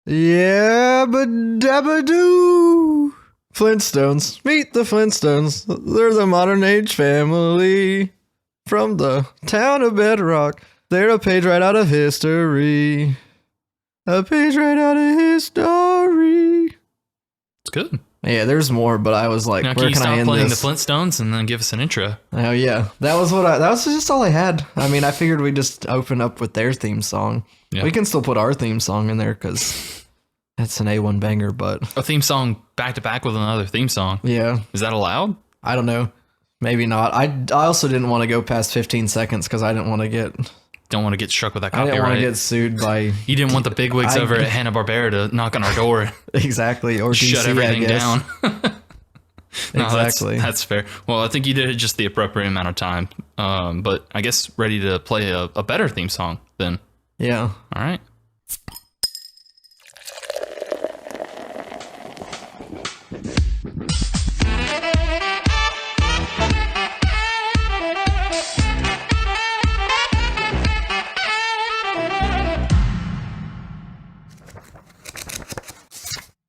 Yeah, but dabba-doo. Flintstones. Meet the Flintstones. They're the modern age family. From the town of Bedrock. They're a page right out of history. A page right out of history. It's good. Yeah, there's more, but I was like, now, where can you can I stop end playing this? the Flintstones and then give us an intro? Oh yeah, that was just all I had. I mean, I figured we'd just open up with their theme song. Yeah. We can still put our theme song in there because it's an A1 banger. But A theme song back to back with another theme song. yeah, Is that allowed? I don't know. Maybe not. I also didn't want to go past 15 seconds because I didn't want to get. Don't want to get struck with that I didn't want copyright. to get sued by. You didn't want the bigwigs over at Hanna-Barbera to knock on our door, Exactly, or shut DC, everything I guess. down. No, Exactly. That's fair. Well, I think you did it just the appropriate amount of time. But I guess ready to play a better theme song then. Yeah. All right.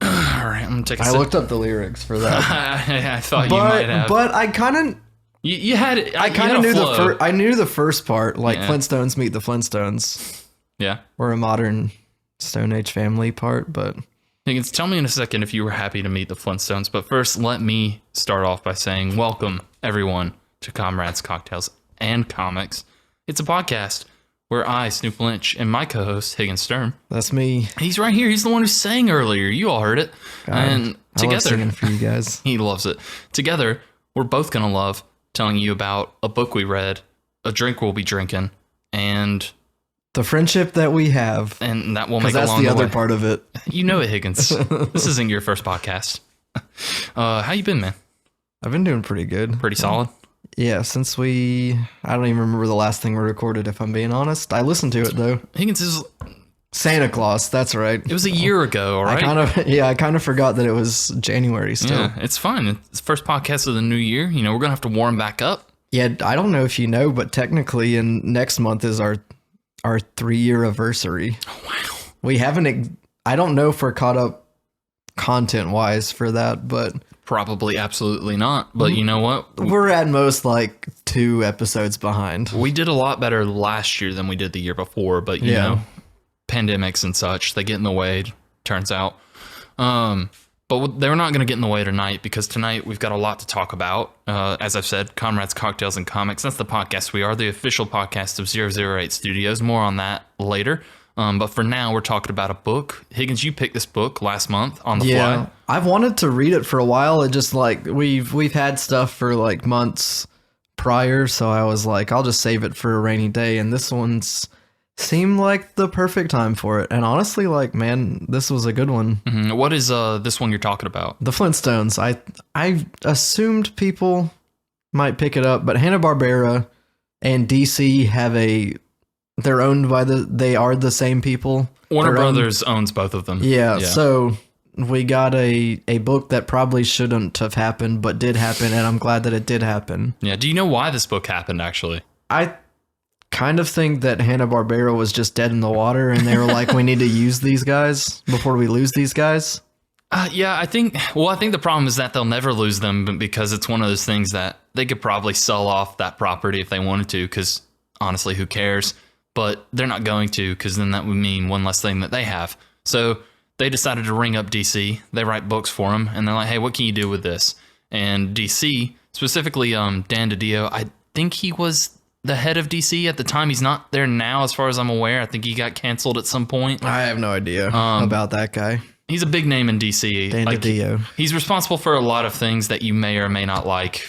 I'm gonna take a I sip. looked up the lyrics for that, I thought you might have. but I kind of. You had it. I kind of knew I knew the first part, like Yeah. Flintstones meet the Flintstones. Yeah. We're a modern Stone Age family part, but Higgins, tell me in a second if you were happy to meet the Flintstones, but first let me start off by saying welcome everyone to Comrades, Cocktails, and Comics. It's a podcast where I, Snoop Lynch, and my co-host Higgins Sturm. that's me. He's right here. He's the one who sang earlier. You all heard it. And I love together, singing for you guys. he loves it. Together, we're both gonna love telling you about a book we read, a drink we'll be drinking, and The friendship that we have, that will because make that's along the other way. part of it. You know it, Higgins. This isn't your first podcast. How you been, man? I've been doing pretty good. Pretty solid. Yeah, since I don't even remember the last thing we recorded, if I'm being honest. I listened to it though. Higgins, Santa Claus, that's right. it was a year ago, all right? I kind of forgot that it was January still. Yeah, it's fine. It's the first podcast of the new year. You know, we're going to have to warm back up. Yeah, I don't know if you know, but technically next month is our 3-year anniversary. Oh, wow. We haven't, I don't know if we're caught up content wise for that, but Probably absolutely not. But you know what? we're at most like 2 episodes behind. We did a lot better last year than we did the year before. But, you know, pandemics and such, they get in the way, turns out. But they're not going to get in the way tonight because tonight we've got a lot to talk about. As I've said, Comrades, Cocktails, and Comics. That's the podcast we are, the official podcast of 008 Studios. More on that later. But for now, we're talking about a book. Higgins, you picked this book last month on the fly. I've wanted to read it for a while. It just like we've had stuff for like months prior, so I was like, I'll just save it for a rainy day. And this one's seemed like the perfect time for it. And honestly, like, man, this was a good one. Mhm. What is this one you're talking about? The Flintstones. I assumed people might pick it up, but Hanna-Barbera and DC have they're owned by they are the same people. Warner They're owned- Brothers owns both of them. Yeah, so we got a book that probably shouldn't have happened, but did happen, and I'm glad that it did happen. Yeah. Do you know why this book happened, actually? I kind of think that Hanna-Barbera was just dead in the water, and they were like, we need to use these guys before we lose these guys. Yeah, I think the problem is that they'll never lose them because it's one of those things that they could probably sell off that property if they wanted to, because honestly, who cares? But they're not going to, because then that would mean one less thing that they have. So they decided to ring up DC. They write books for them, and they're like, hey, what can you do with this? And DC, specifically Dan DiDio, I think he was the head of DC at the time. He's not there now, as far as I'm aware. I think he got canceled at some point. I have no idea about that guy. He's a big name in DC. Dan DiDio. He's responsible for a lot of things that you may or may not like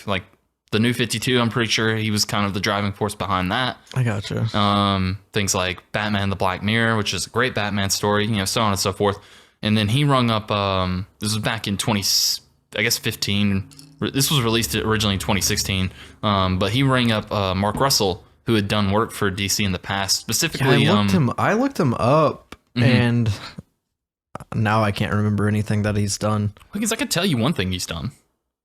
the New 52. I'm pretty sure he was kind of the driving force behind that. I gotcha. Things like Batman: The Black Mirror, which is a great Batman story, you know, so on and so forth. And then he rung up. This was back in 15. This was released originally in 2016. But he rang up Mark Russell, who had done work for DC in the past, specifically. I looked him up, and now I can't remember anything that he's done. Because I could tell you one thing he's done.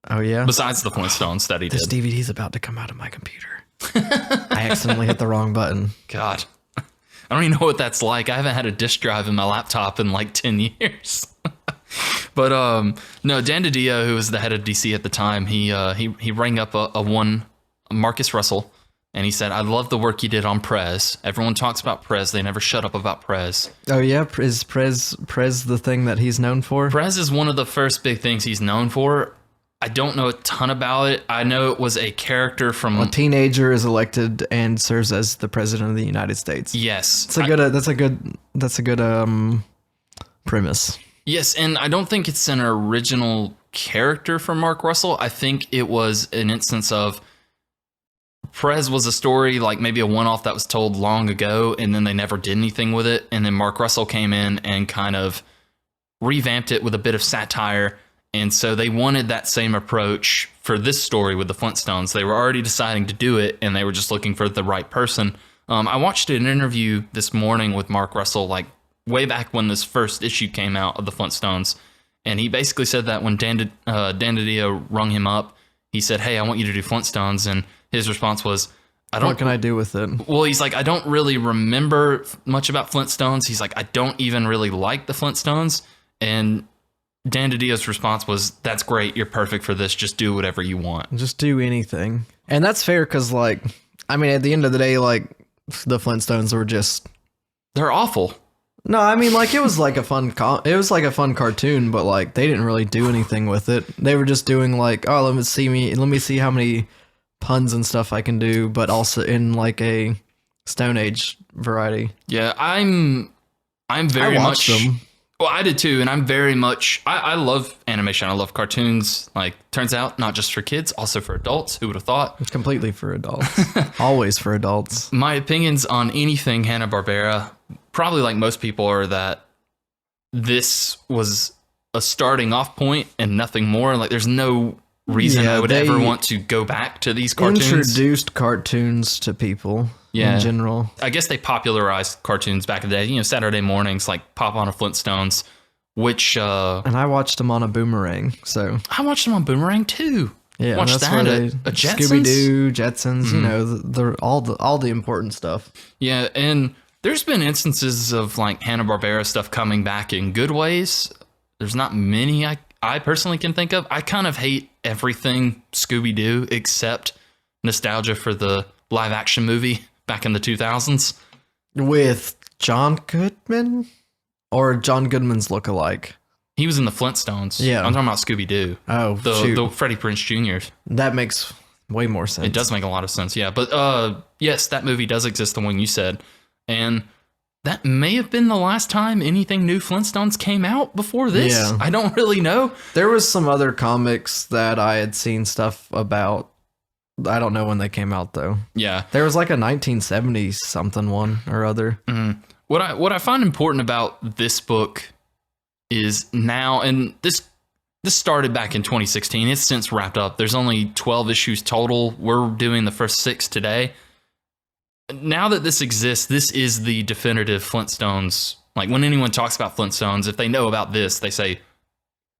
Oh yeah. Besides the Flintstones that he This did. DVD's about to come out of my computer. I accidentally hit the wrong button. God. I don't even know what that's like. I haven't had a disk drive in my laptop in like 10 years. But no, Dan DiDio, who was the head of DC at the time, he rang up a Marcus Russell, and he said, "I love the work you did on Prez. Everyone talks about Prez. They never shut up about Prez." Oh yeah, is Prez the thing that he's known for? Prez is one of the first big things he's known for. I don't know a ton about it. I know it was a character from a teenager is elected and serves as the president of the United States. Yes, that's a good premise. Yes, and I don't think it's an original character from Mark Russell. I think it was an instance of Prez was a story, like maybe a one-off that was told long ago, and then they never did anything with it. And then Mark Russell came in and kind of revamped it with a bit of satire. And so they wanted that same approach for this story with the Flintstones. They were already deciding to do it, and they were just looking for the right person. I watched an interview this morning with Mark Russell, like way back when this first issue came out of the Flintstones. And he basically said that when Dan DiDio rung him up, he said, "Hey, I want you to do Flintstones." And his response was, "What can I do with it?" Well, he's like, "I don't really remember much about Flintstones." He's like, "I don't even really like the Flintstones." And Dan DiDio's response was, "That's great. You're perfect for this. Just do whatever you want. Just do anything." And that's fair because, like, I mean, at the end of the day, like, the Flintstones were just... They're awful. No, I mean, like, it was like a fun cartoon, but like they didn't really do anything with it. They were just doing like, "Oh, let me see how many puns and stuff I can do," but also in like a Stone Age variety. Yeah, I'm very much them. Well, I did too, and I'm very much I love animation. I love cartoons. Like, turns out not just for kids, also for adults. Who would have thought? It's completely for adults. Always for adults. My opinions on anything Hanna-Barbera, probably like most people, are that this was a starting off point and nothing more. Like, there's no reason I would ever want to go back to these cartoons. Introduced cartoons to people in general. I guess they popularized cartoons back in the day. You know, Saturday mornings, like pop on a Flintstones, which... and I watched them on a Boomerang, so... I watched them on Boomerang too. Yeah, watched that. A Jetsons? Scooby-Doo, Jetsons, you know, all the important stuff. Yeah, and there's been instances of like Hanna-Barbera stuff coming back in good ways. There's not many I personally can think of. I kind of hate everything Scooby-Doo except nostalgia for the live action movie back in the 2000s. With John Goodman? Or John Goodman's lookalike? He was in the Flintstones. Yeah. I'm talking about Scooby-Doo. Oh, the Freddie Prinze Jr. That makes way more sense. It does make a lot of sense, yeah. But yes, that movie does exist, the one you said. And that may have been the last time anything new Flintstones came out before this. Yeah. I don't really know. There was some other comics that I had seen stuff about. I don't know when they came out, though. Yeah. There was like a 1970s something one or other. Mm-hmm. What I find important about this book is now, and this started back in 2016. It's since wrapped up. There's only 12 issues total. We're doing the first 6 today. Now that this exists, this is the definitive Flintstones. Like, when anyone talks about Flintstones, if they know about this, they say,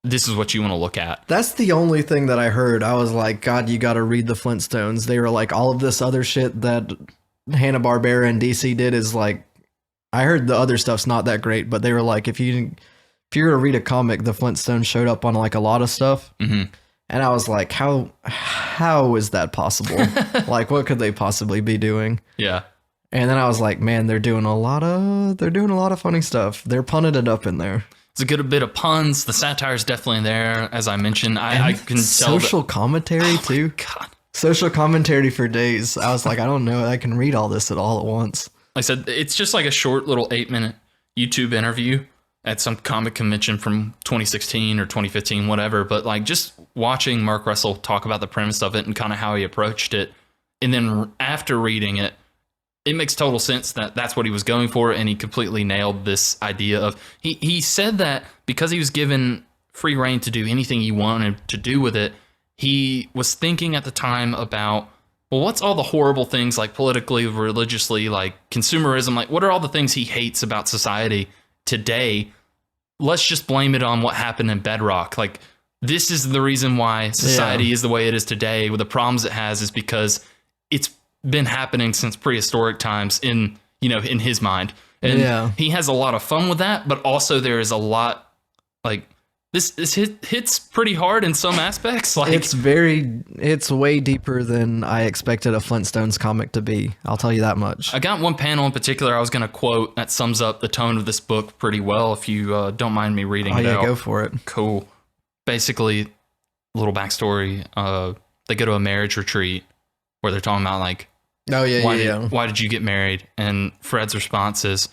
this is what you want to look at. That's the only thing that I heard. I was like, God, you got to read the Flintstones. They were like, all of this other shit that Hanna-Barbera and DC did is like, I heard the other stuff's not that great, but they were like, if you're going to read a comic, the Flintstones showed up on like a lot of stuff. Mm-hmm. And I was like, how is that possible? Like, what could they possibly be doing? Yeah. And then I was like, man, they're doing a lot of funny stuff. They're punning it up in there. It's a good bit of puns. The satire's definitely there, as I mentioned. I can tell. Social commentary too. God. Social commentary for days. I was like, I don't know. I can read all this all at once. Like I said, it's just like a short little 8-minute YouTube interview at some comic convention from 2016 or 2015, whatever. But like, just watching Mark Russell talk about the premise of it and kind of how he approached it. And then after reading it, it makes total sense that that's what he was going for. And he completely nailed this idea of, he said that because he was given free reign to do anything he wanted to do with it, he was thinking at the time about, well, what's all the horrible things, like politically, religiously, like consumerism, like what are all the things he hates about society today? Let's just blame it on what happened in Bedrock. Like, this is the reason why society is the way it is today, with the problems it has, is because it's been happening since prehistoric times in in his mind. And he has a lot of fun with that, but also there is a lot, like, this hits pretty hard in some aspects. Like, it's way deeper than I expected a Flintstones comic to be. I'll tell you that much. I got one panel in particular I was going to quote that sums up the tone of this book pretty well, if you don't mind me reading it out. Go for it. Cool. Basically, a little backstory. They go to a marriage retreat where they're talking about, like, why did you get married? And Fred's response is,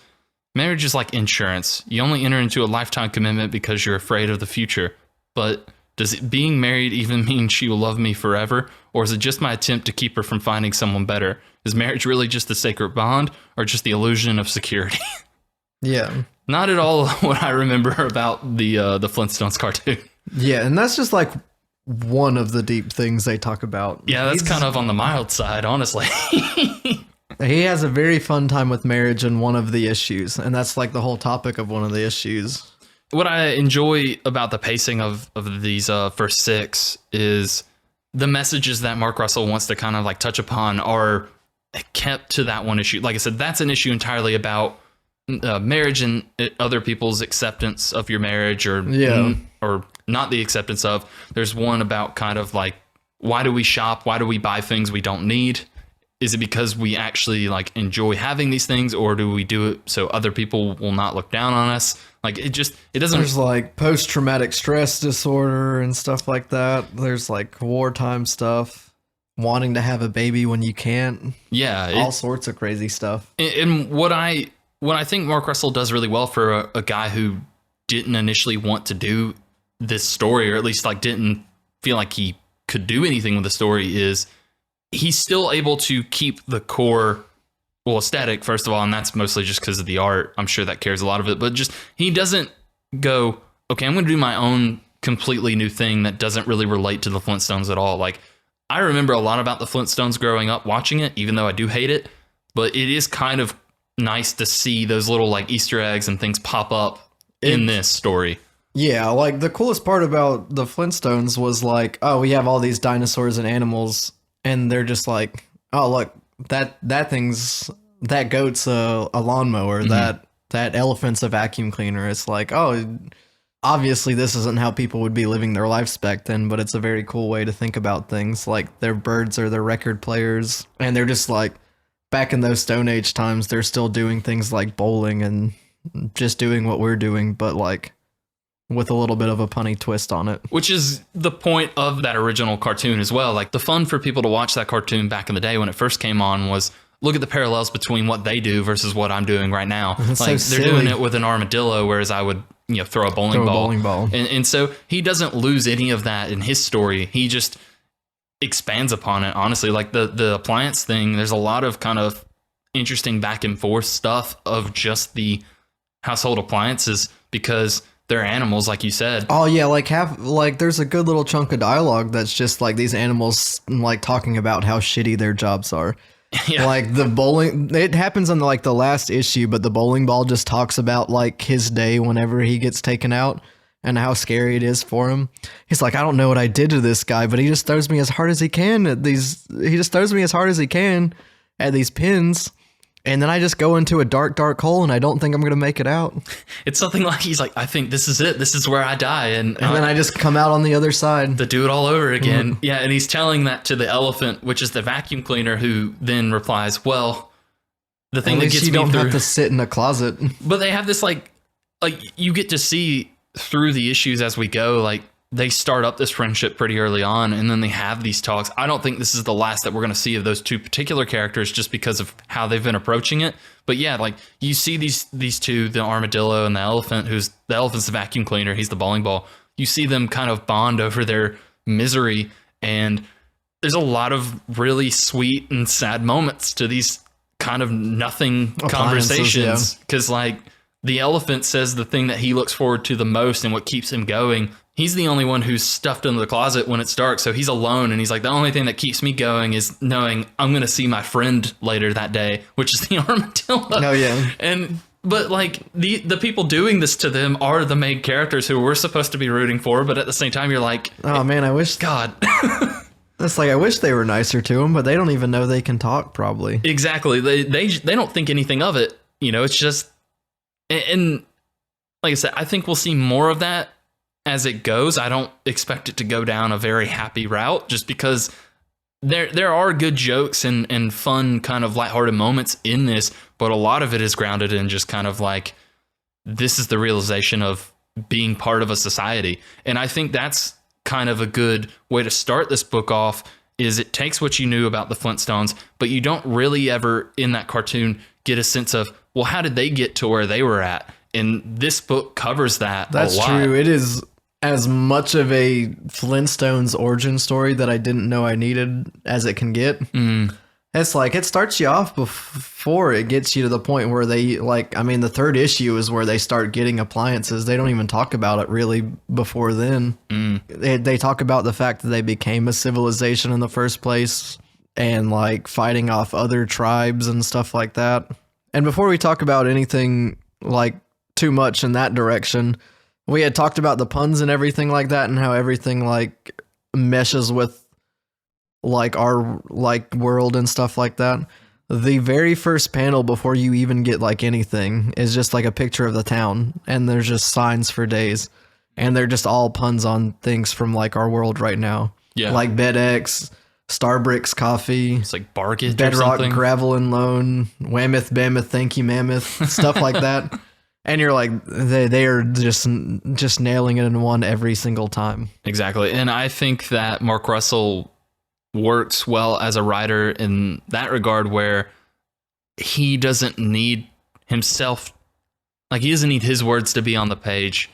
marriage is like insurance. You only enter into a lifetime commitment because you're afraid of the future. But does being married even mean she will love me forever? Or is it just my attempt to keep her from finding someone better? Is marriage really just a sacred bond or just the illusion of security? Yeah. Not at all what I remember about the Flintstones cartoon. Yeah, and that's just like one of the deep things they talk about. Yeah, that's kind of on the mild side, honestly. He has a very fun time with marriage in one of the issues, and that's like the whole topic of one of the issues. What I enjoy about the pacing of these first 6 is the messages that Mark Russell wants to kind of like touch upon are kept to that one issue. Like I said, that's an issue entirely about marriage and other people's acceptance of your marriage, or not the acceptance of. There's one about kind of like, why do we shop? Why do we buy things we don't need? Is it because we actually like enjoy having these things, or do we do it so other people will not look down on us? Like, it doesn't. There's like post-traumatic stress disorder and stuff like that. There's like wartime stuff, wanting to have a baby when you can't. Yeah. All sorts of crazy stuff. And what I think Mark Russell does really well for a guy who didn't initially want to do this story, or at least like didn't feel like he could do anything with the story, is he's still able to keep the core, aesthetic, first of all, and that's mostly just because of the art. I'm sure that carries a lot of it, but just, he doesn't go, okay, I'm going to do my own completely new thing that doesn't really relate to the Flintstones at all. Like, I remember a lot about the Flintstones growing up watching it, even though I do hate it, but it is kind of nice to see those little like Easter eggs and things pop up in this story. Yeah, like the coolest part about the Flintstones was like, oh, we have all these dinosaurs and animals, and they're just like, oh, look, that goat's a lawnmower, that elephant's a vacuum cleaner. It's like, oh, obviously this isn't how people would be living their lives back then, but it's a very cool way to think about things. Like, their birds are their record players, and they're just like, back in those Stone Age times, they're still doing things like bowling and just doing what we're doing, but like with a little bit of a punny twist on it. Which is the point of that original cartoon as well. Like, the fun for people to watch that cartoon back in the day when it first came on was, look at the parallels between what they do versus what I'm doing right now. It's like, so they're doing it with an armadillo, whereas I would, throw a bowling ball. And so he doesn't lose any of that in his story. He just expands upon it, honestly. Like the appliance thing, there's a lot of kind of interesting back and forth stuff of just the household appliances, because they're animals, like you said. Oh yeah, like there's a good little chunk of dialogue that's just like these animals like talking about how shitty their jobs are. Yeah. Like the bowling, it happens on like the last issue, but the bowling ball just talks about like his day whenever he gets taken out and how scary it is for him. He's like, I don't know what I did to this guy, but he just throws me as hard as he can at these. He just throws me as hard as he can at these pins. And then I just go into a dark, dark hole, and I don't think I'm going to make it out. It's something like, he's like, I think this is it. This is where I die. And then I just come out on the other side. To do it all over again. Yeah, and he's telling that to the elephant, which is the vacuum cleaner, who then replies, well, the thing that gets me through... you don't have to sit in a closet. But they have this, like you get to see through the issues as we go, like, they start up this friendship pretty early on, and then they have these talks. I don't think this is the last that we're going to see of those two particular characters, just because of how they've been approaching it. But yeah, like, you see these two, the armadillo and the elephant, the elephant's the vacuum cleaner, he's the bowling ball. You see them kind of bond over their misery, and there's a lot of really sweet and sad moments to these kind of nothing conversations. Because like, the elephant says the thing that he looks forward to the most and what keeps him going. He's the only one who's stuffed in the closet when it's dark, so he's alone, and he's like, the only thing that keeps me going is knowing I'm going to see my friend later that day, which is the armadillo. Oh, yeah. But like, the people doing this to them are the main characters who we're supposed to be rooting for, but at the same time, you're like... Oh, man, I wish... God. It's like, I wish they were nicer to him, but they don't even know they can talk, probably. Exactly. They don't think anything of it. It's just, and like I said, I think we'll see more of that as it goes. I don't expect it to go down a very happy route, just because there are good jokes and fun kind of lighthearted moments in this, but a lot of it is grounded in just kind of like, this is the realization of being part of a society. And I think that's kind of a good way to start this book off, is it takes what you knew about the Flintstones, but you don't really ever in that cartoon get a sense of, well, how did they get to where they were at? And this book covers that. That's a lot. true. It is as much of a Flintstones origin story that I didn't know I needed as it can get. It's like, it starts you off before it gets you to the point where they, like, I mean, the third issue is where they start getting appliances. They don't even talk about it really before then. They talk about the fact that they became a civilization in the first place and like fighting off other tribes and stuff like that. And before we talk about anything like too much in that direction, we had talked about the puns and everything like that, and how everything like meshes with like our like world and stuff like that. The very first panel before you even get like anything is just like a picture of the town, and there's just signs for days, and they're just all puns on things from like our world right now. Yeah. Like BedX, Starbricks Coffee, It's like Bargain or Bedrock something. Gravel and Loan, Whammoth Mammoth Thank You Mammoth, stuff like that. And you're like, they are just nailing it in one every single time. Exactly. And I think that Mark Russell works well as a writer in that regard, where he doesn't need himself, like, he doesn't need his words to be on the page.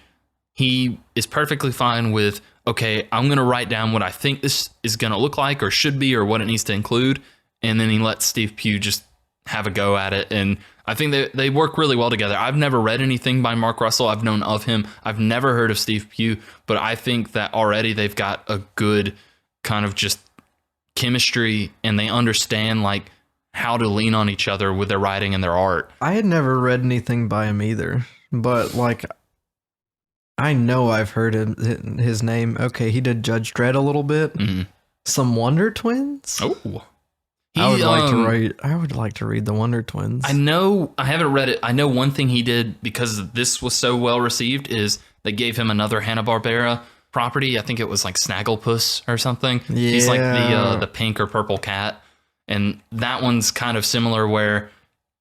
He is perfectly fine with, okay, I'm going to write down what I think this is going to look like or should be or what it needs to include. And then he lets Steve Pugh just have a go at it. And I think they work really well together. I've never read anything by Mark Russell. I've known of him. I've never heard of Steve Pugh, but I think that already they've got a good kind of just chemistry, and they understand like how to lean on each other with their writing and their art. I had never read anything by him either, but like, I know I've heard his name. Okay, he did Judge Dredd a little bit. Some Wonder Twins. Oh, I would like to write. I would like to read the Wonder Twins. I know I haven't read it. I know one thing he did, because this was so well received, is they gave him another Hanna-Barbera property. I think it was like Snagglepuss or something. Yeah. He's like the pink or purple cat, and that one's kind of similar, where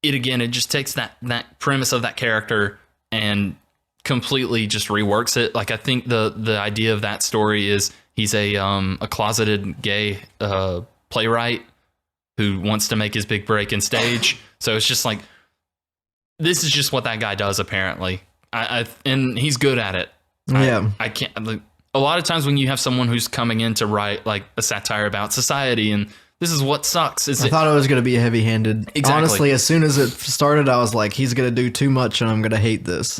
it just takes that premise of that character and completely just reworks it. Like, I think the idea of that story is he's a closeted gay playwright who wants to make his big break in stage. So it's just like, this is just what that guy does, apparently. And he's good at it. Yeah. I can't. A lot of times when you have someone who's coming in to write like a satire about society, and this is what sucks. I thought it was going to be heavy-handed. Exactly. Honestly, as soon as it started, I was like, he's going to do too much and I'm going to hate this.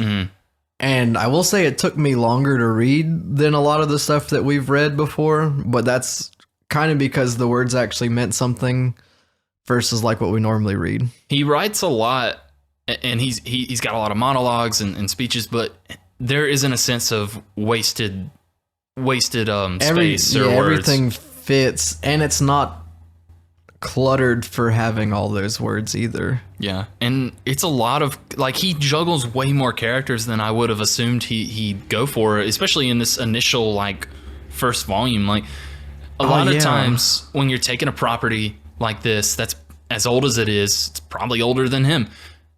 And I will say it took me longer to read than a lot of the stuff that we've read before, but that's kind of because the words actually meant something versus like what we normally read. He writes a lot, and he's got a lot of monologues and speeches, but there isn't a sense of wasted space or words. Everything fits, and it's not cluttered for having all those words either. Yeah, and it's a lot of, like, he juggles way more characters than I would have assumed he'd go for, especially in this initial like first volume. Like, a lot of times when you're taking a property like this that's as old as it is, it's probably older than him,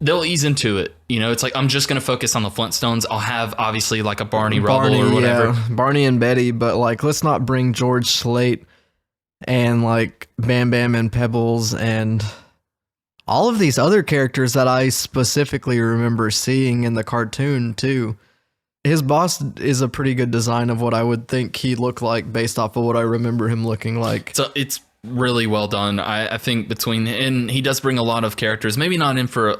they'll ease into it. It's like, I'm just going to focus on the Flintstones. I'll have obviously like a Barney Rubble or whatever. Yeah, Barney and Betty, but like, let's not bring George Slate and like Bam Bam and Pebbles and all of these other characters that I specifically remember seeing in the cartoon too. His boss is a pretty good design of what I would think he looked like based off of what I remember him looking like. So it's really well done. I think and he does bring a lot of characters, maybe not in for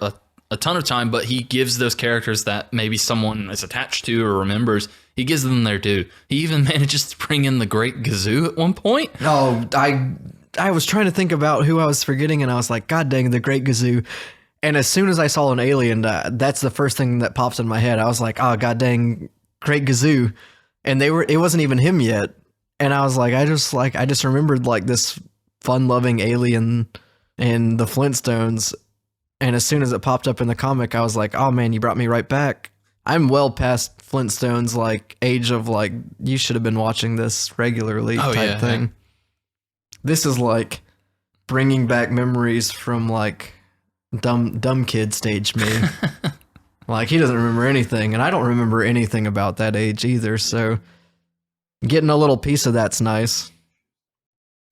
a ton of time, but he gives those characters that maybe someone is attached to or remembers, he gives them their due. He even manages to bring in the Great Gazoo at one point. Oh, I was trying to think about who I was forgetting, and I was like, God dang, the Great Gazoo. And as soon as I saw an alien, that's the first thing that pops in my head. I was like, oh, God dang, Great Gazoo. And it wasn't even him yet. And I was like, I just remembered like this fun-loving alien in the Flintstones. And as soon as it popped up in the comic, I was like, oh man, you brought me right back. I'm well past Flintstones, like age of like, you should have been watching this regularly type thing. Yeah. This is like bringing back memories from like dumb kid stage me. Like he doesn't remember anything, and I don't remember anything about that age either. So getting a little piece of that's nice.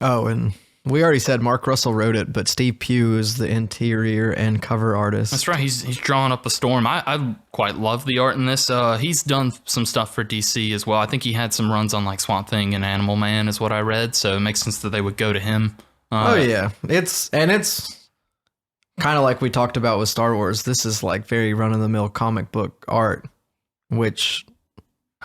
Oh, and we already said Mark Russell wrote it, but Steve Pugh is the interior and cover artist. That's right. He's drawing up a storm. I quite love the art in this. He's done some stuff for DC as well. I think he had some runs on like Swamp Thing and Animal Man is what I read. So it makes sense that they would go to him. Oh yeah, it's kind of like we talked about with Star Wars. This is like very run of the mill comic book art, which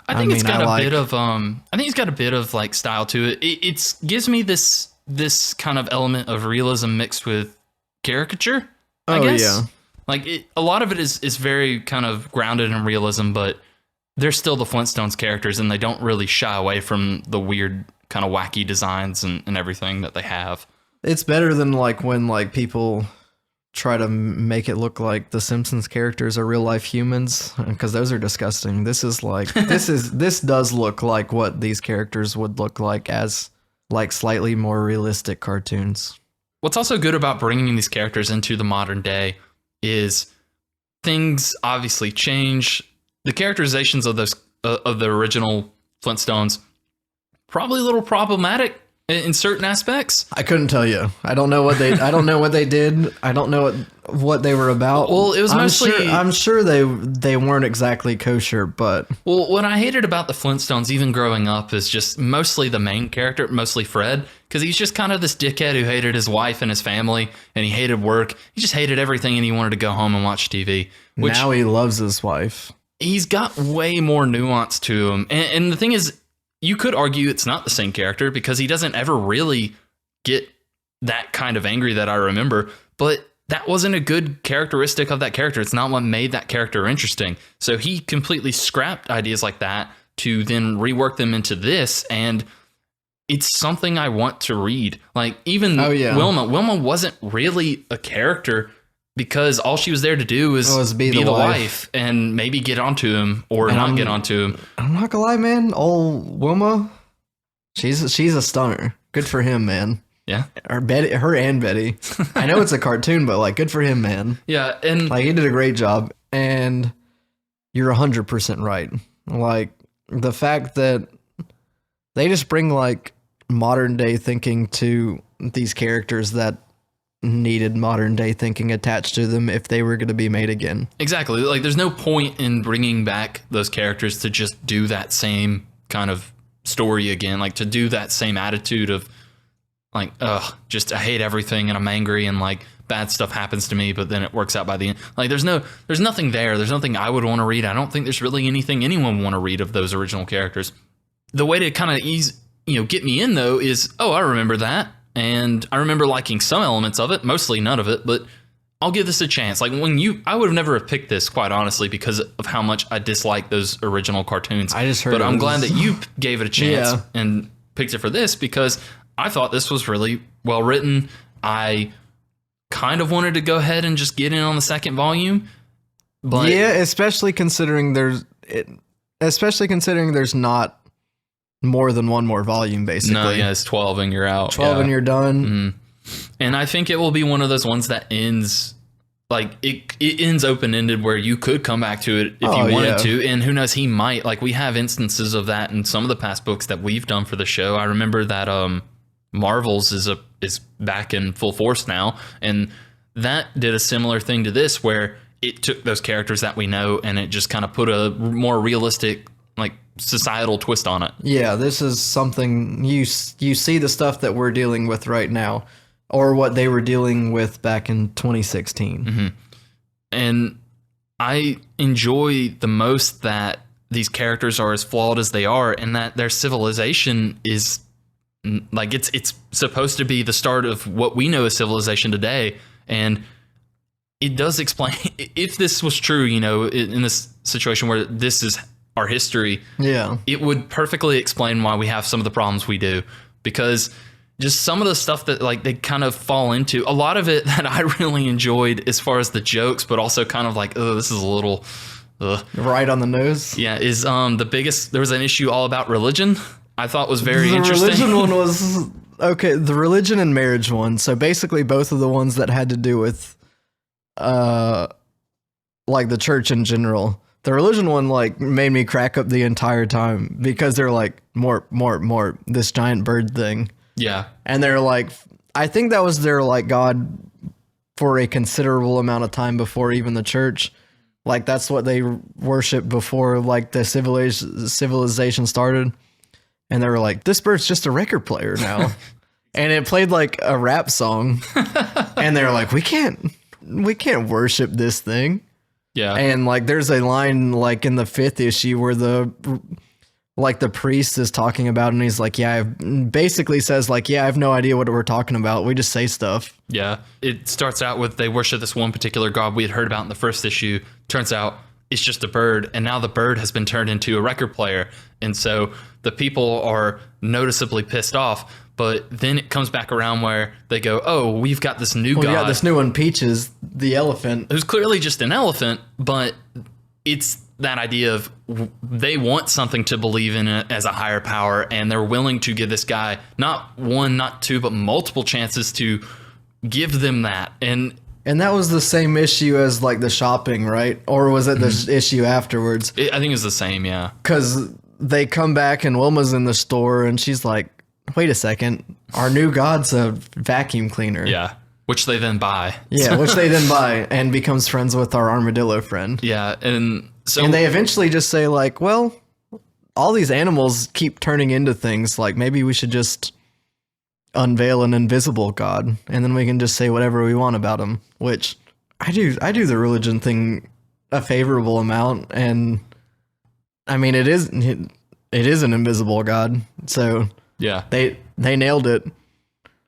I think it's got a bit of I think it's got a bit of like style to it. It gives me this kind of element of realism mixed with caricature, I guess. Yeah. Like a lot of it is very kind of grounded in realism, but they're still the Flintstones characters, and they don't really shy away from the weird kind of wacky designs and everything that they have. It's better than like when like people try to make it look like the Simpsons characters are real life humans, because those are disgusting. This is like this does look like what these characters would look like as like slightly more realistic cartoons. What's also good about bringing these characters into the modern day is things obviously change. The characterizations of those of the original Flintstones probably a little problematic in certain aspects. I couldn't tell you. I don't know what they did. I don't know what they were about. Well, it was mostly I'm sure they weren't exactly kosher, but well, what I hated about the Flintstones even growing up is just mostly the main character, mostly Fred, because he's just kind of this dickhead who hated his wife and his family, and he hated work. He just hated everything, and he wanted to go home and watch TV. Now he loves his wife. He's got way more nuance to him. And the thing is, you could argue it's not the same character because he doesn't ever really get that kind of angry that I remember, but that wasn't a good characteristic of that character. It's not what made that character interesting. So he completely scrapped ideas like that to then rework them into this, and it's something I want to read. Like even Wilma wasn't really a character because all she was there to do was be the wife and maybe get onto him or not get onto him. I'm not gonna lie, man. Old Wilma, she's a stunner. Good for him, man. Yeah. Her and Betty. I know it's a cartoon, but like, good for him, man. Yeah, and like he did a great job. And you're 100% right. Like the fact that they just bring like modern day thinking to these characters that needed modern day thinking attached to them if they were going to be made again. Exactly. Like there's no point in bringing back those characters to just do that same kind of story again, like to do that same attitude of like, just I hate everything and I'm angry and like bad stuff happens to me, but then it works out by the end. Like there's nothing there. There's nothing I would want to read. I don't think there's really anything anyone would want to read of those original characters. The way to kind of get me in though is, I remember that. And I remember liking some elements of it, mostly none of it, but I'll give this a chance. Like I would have never have picked this, quite honestly, because of how much I dislike those original cartoons. I just heard, but I'm glad that you gave it a chance and picked it for this because I thought this was really well written. I kind of wanted to go ahead and just get in on the second volume, but especially considering there's not more than one more volume, basically. No, it's 12 and you're out. 12 and you're done. Mm-hmm. And I think it will be one of those ones that ends, like, it ends open-ended where you could come back to it if you wanted to. And who knows, he might. Like, we have instances of that in some of the past books that we've done for the show. I remember that Marvel's is back in full force now. And that did a similar thing to this where it took those characters that we know and it just kind of put a more realistic, like, societal twist on it. Yeah, this is something you see the stuff that we're dealing with right now or what they were dealing with back in 2016. Mm-hmm. And I enjoy the most that these characters are as flawed as they are and that their civilization is like it's supposed to be the start of what we know as civilization today. And it does explain if this was true, in this situation where this is our history, Yeah. it would perfectly explain why we have some of the problems we do, because just some of the stuff that like they kind of fall into, a lot of it that I really enjoyed as far as the jokes, but also kind of like, oh, this is a little Right on the nose. yeah, is the biggest, there was an issue all about religion. I thought was very interesting. The religion one was okay. The religion and marriage one. So basically, both of the ones that had to do with, like the church in general. The religion one like made me crack up the entire time because they're like more this giant bird thing, Yeah. and they're like, I think that was their like god for a considerable amount of time before even the church. Like that's what they worshiped before like the civilization started. And they were like, this bird's just a record player now. And it played like a rap song. And they were like, we can't worship this thing. Yeah. And like there's a line like in the 5th issue where the priest is talking about, and he's like, basically says like, I have no idea what we're talking about. We just say stuff. Yeah. It starts out with they worship this one particular god we had heard about in the first issue. Turns out it's just a bird, and now the bird has been turned into a record player. And so the people are noticeably pissed off. But then it comes back around where they go, oh, we've got this new god. We got this new one, Peaches, the elephant. Who's clearly just an elephant, but it's that idea of they want something to believe in it as a higher power, and they're willing to give this guy not one, not two, but multiple chances to give them that. And that was the same issue as like the shopping, right? Or was it the issue afterwards? I think it's the same, yeah. Because they come back and Wilma's in the store and she's like, wait a second, our new god's a vacuum cleaner. Yeah, which they then buy. Yeah, which they then buy and becomes friends with our armadillo friend. Yeah, and so... And they eventually just say like, well, all these animals keep turning into things, like maybe we should just unveil an invisible god and then we can just say whatever we want about him, which I do the religion thing a favorable amount, and I mean it is an invisible god, so yeah, they nailed it.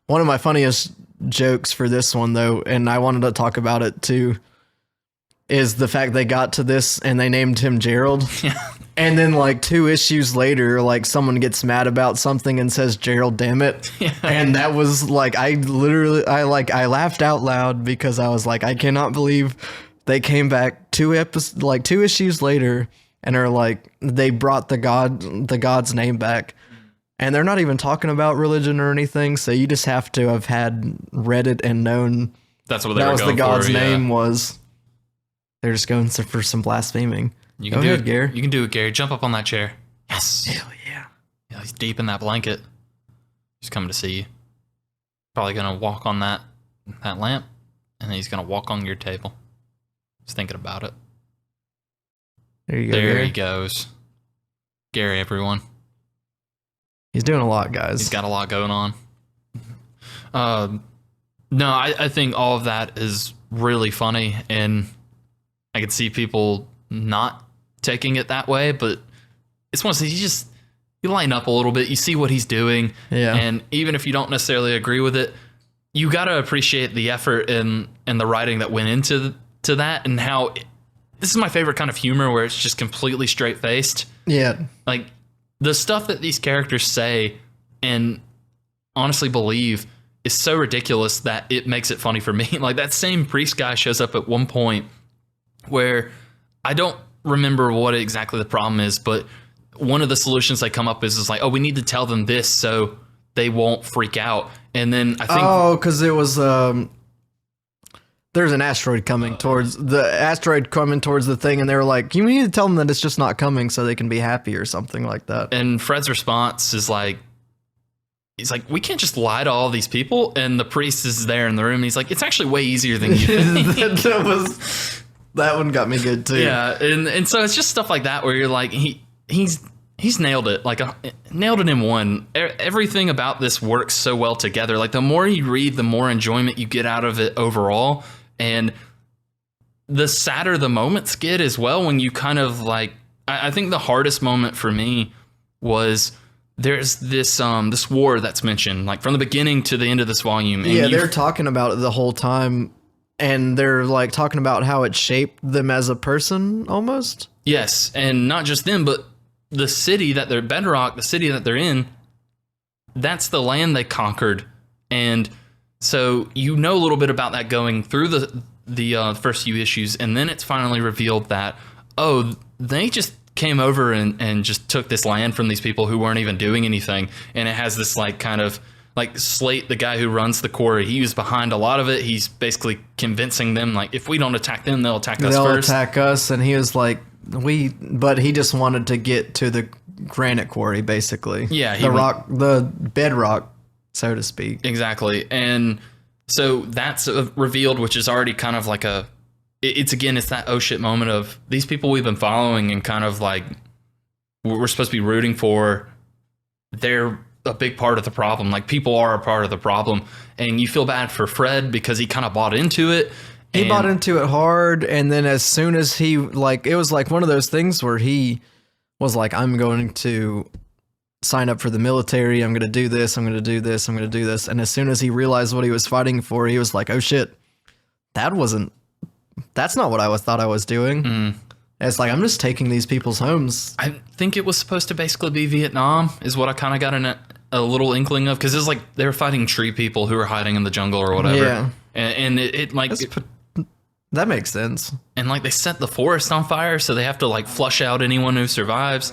One of my funniest jokes for this one though, and I wanted to talk about it too, is the fact they got to this and they named him Gerald. Yeah. And then like 2 issues later, like someone gets mad about something and says, Gerald, damn it. Yeah. And that was like, I laughed out loud because I was like, I cannot believe they came back 2 issues later and are like, they brought the god's name back. And they're not even talking about religion or anything. So you just have to have had read it and known that's what they that were was going the god's for, name was. They're just going for some blaspheming. You Go can do ahead, it, Gary. You can do it, Gary. Jump up on that chair. Yes. Hell yeah. Yeah, he's deep in that blanket. He's coming to see you. Probably gonna walk on that lamp, and then he's gonna walk on your table. Just thinking about it. There you go. There Gary. he goes. Gary, everyone. He's doing a lot, guys. He's got a lot going on. No, I think all of that is really funny, and I could see people not taking it that way, but it's one of those, you line up a little bit, you see what he's doing, Yeah. and even if you don't necessarily agree with it, you got to appreciate the effort and the writing that went into that, and how this is my favorite kind of humor where it's just completely straight-faced. Yeah. Like, the stuff that these characters say and honestly believe is so ridiculous that it makes it funny for me. Like, that same priest guy shows up at one point where I don't remember what exactly the problem is, but one of the solutions they come up is like, oh, we need to tell them this so they won't freak out. And then I think... Oh, because it was... there's an asteroid coming towards the thing, and they were like, you need to tell them that it's just not coming so they can be happy or something like that. And Fred's response is like, he's like, we can't just lie to all these people. And the priest is there in the room, and he's like, it's actually way easier than you think. That one got me good too. Yeah, and so it's just stuff like that where you're like, he's nailed it, like nailed it in one. Everything about this works so well together. Like, the more you read, the more enjoyment you get out of it overall, and the sadder the moments get as well. When you kind of like, I think the hardest moment for me was there's this war that's mentioned, like from the beginning to the end of this volume. And yeah, they're talking about it the whole time. And they're like talking about how it shaped them as a person almost. Yes, and not just them, but the city that they're Bedrock, the city that they're in, that's the land they conquered. And so you know a little bit about that going through the first few issues, and then it's finally revealed that, oh, they just came over and just took this land from these people who weren't even doing anything. And it has this like kind of like Slate, the guy who runs the quarry, he was behind a lot of it. He's basically convincing them like, if we don't attack them, they'll attack us first. They'll attack us, and he was like, but he just wanted to get to the granite quarry, basically. Yeah, the bedrock, so to speak. Exactly. And so that's revealed, which is already kind of like it's that oh shit moment of these people we've been following and kind of like we're supposed to be rooting for. They're a big part of the problem. Like, people are a part of the problem, and you feel bad for Fred because he kind of bought into it. He bought into it hard, and then as soon as he, like, it was like one of those things where he was like, I'm going to sign up for the military, I'm going to do this, I'm going to do this, I'm going to do this. And as soon as he realized what he was fighting for, he was like, oh shit, that's not what I thought I was doing. It's like, I'm just taking these people's homes. I think it was supposed to basically be Vietnam, is what I kind of got in a little inkling of, because it's like they were fighting tree people who were hiding in the jungle or whatever. Yeah. And it like... That makes sense. And like they set the forest on fire, so they have to like flush out anyone who survives.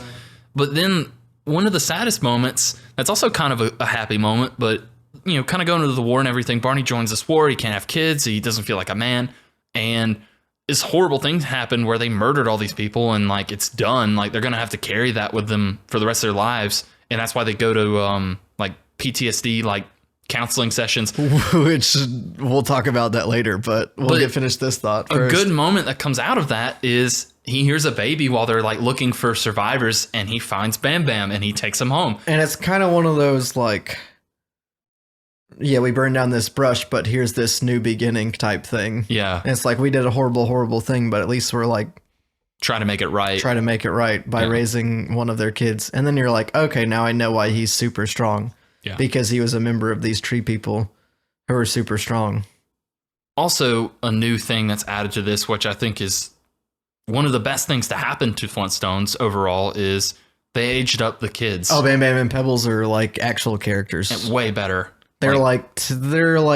But then one of the saddest moments, that's also kind of a happy moment, but you know, kind of going to the war and everything, Barney joins this war, he can't have kids, he doesn't feel like a man, and this horrible thing happened where they murdered all these people, and like it's done, like they're gonna have to carry that with them for the rest of their lives, and that's why they go to like PTSD like counseling sessions, which we'll talk about that later, but we'll get finished this thought first. A good moment that comes out of that is he hears a baby while they're like looking for survivors, and he finds Bam Bam and he takes him home. And it's kind of one of those like, yeah, we burned down this brush, but here's this new beginning type thing. Yeah. And it's like, we did a horrible thing, but at least we're like try to make it right by raising one of their kids. And then you're like, okay, now I know why he's super strong. Yeah. Because he was a member of these tree people who are super strong. Also, a new thing that's added to this, which I think is one of the best things to happen to Flintstones overall, is they aged up the kids. Oh, Bam Bam and Pebbles are like actual characters. And way better. They're like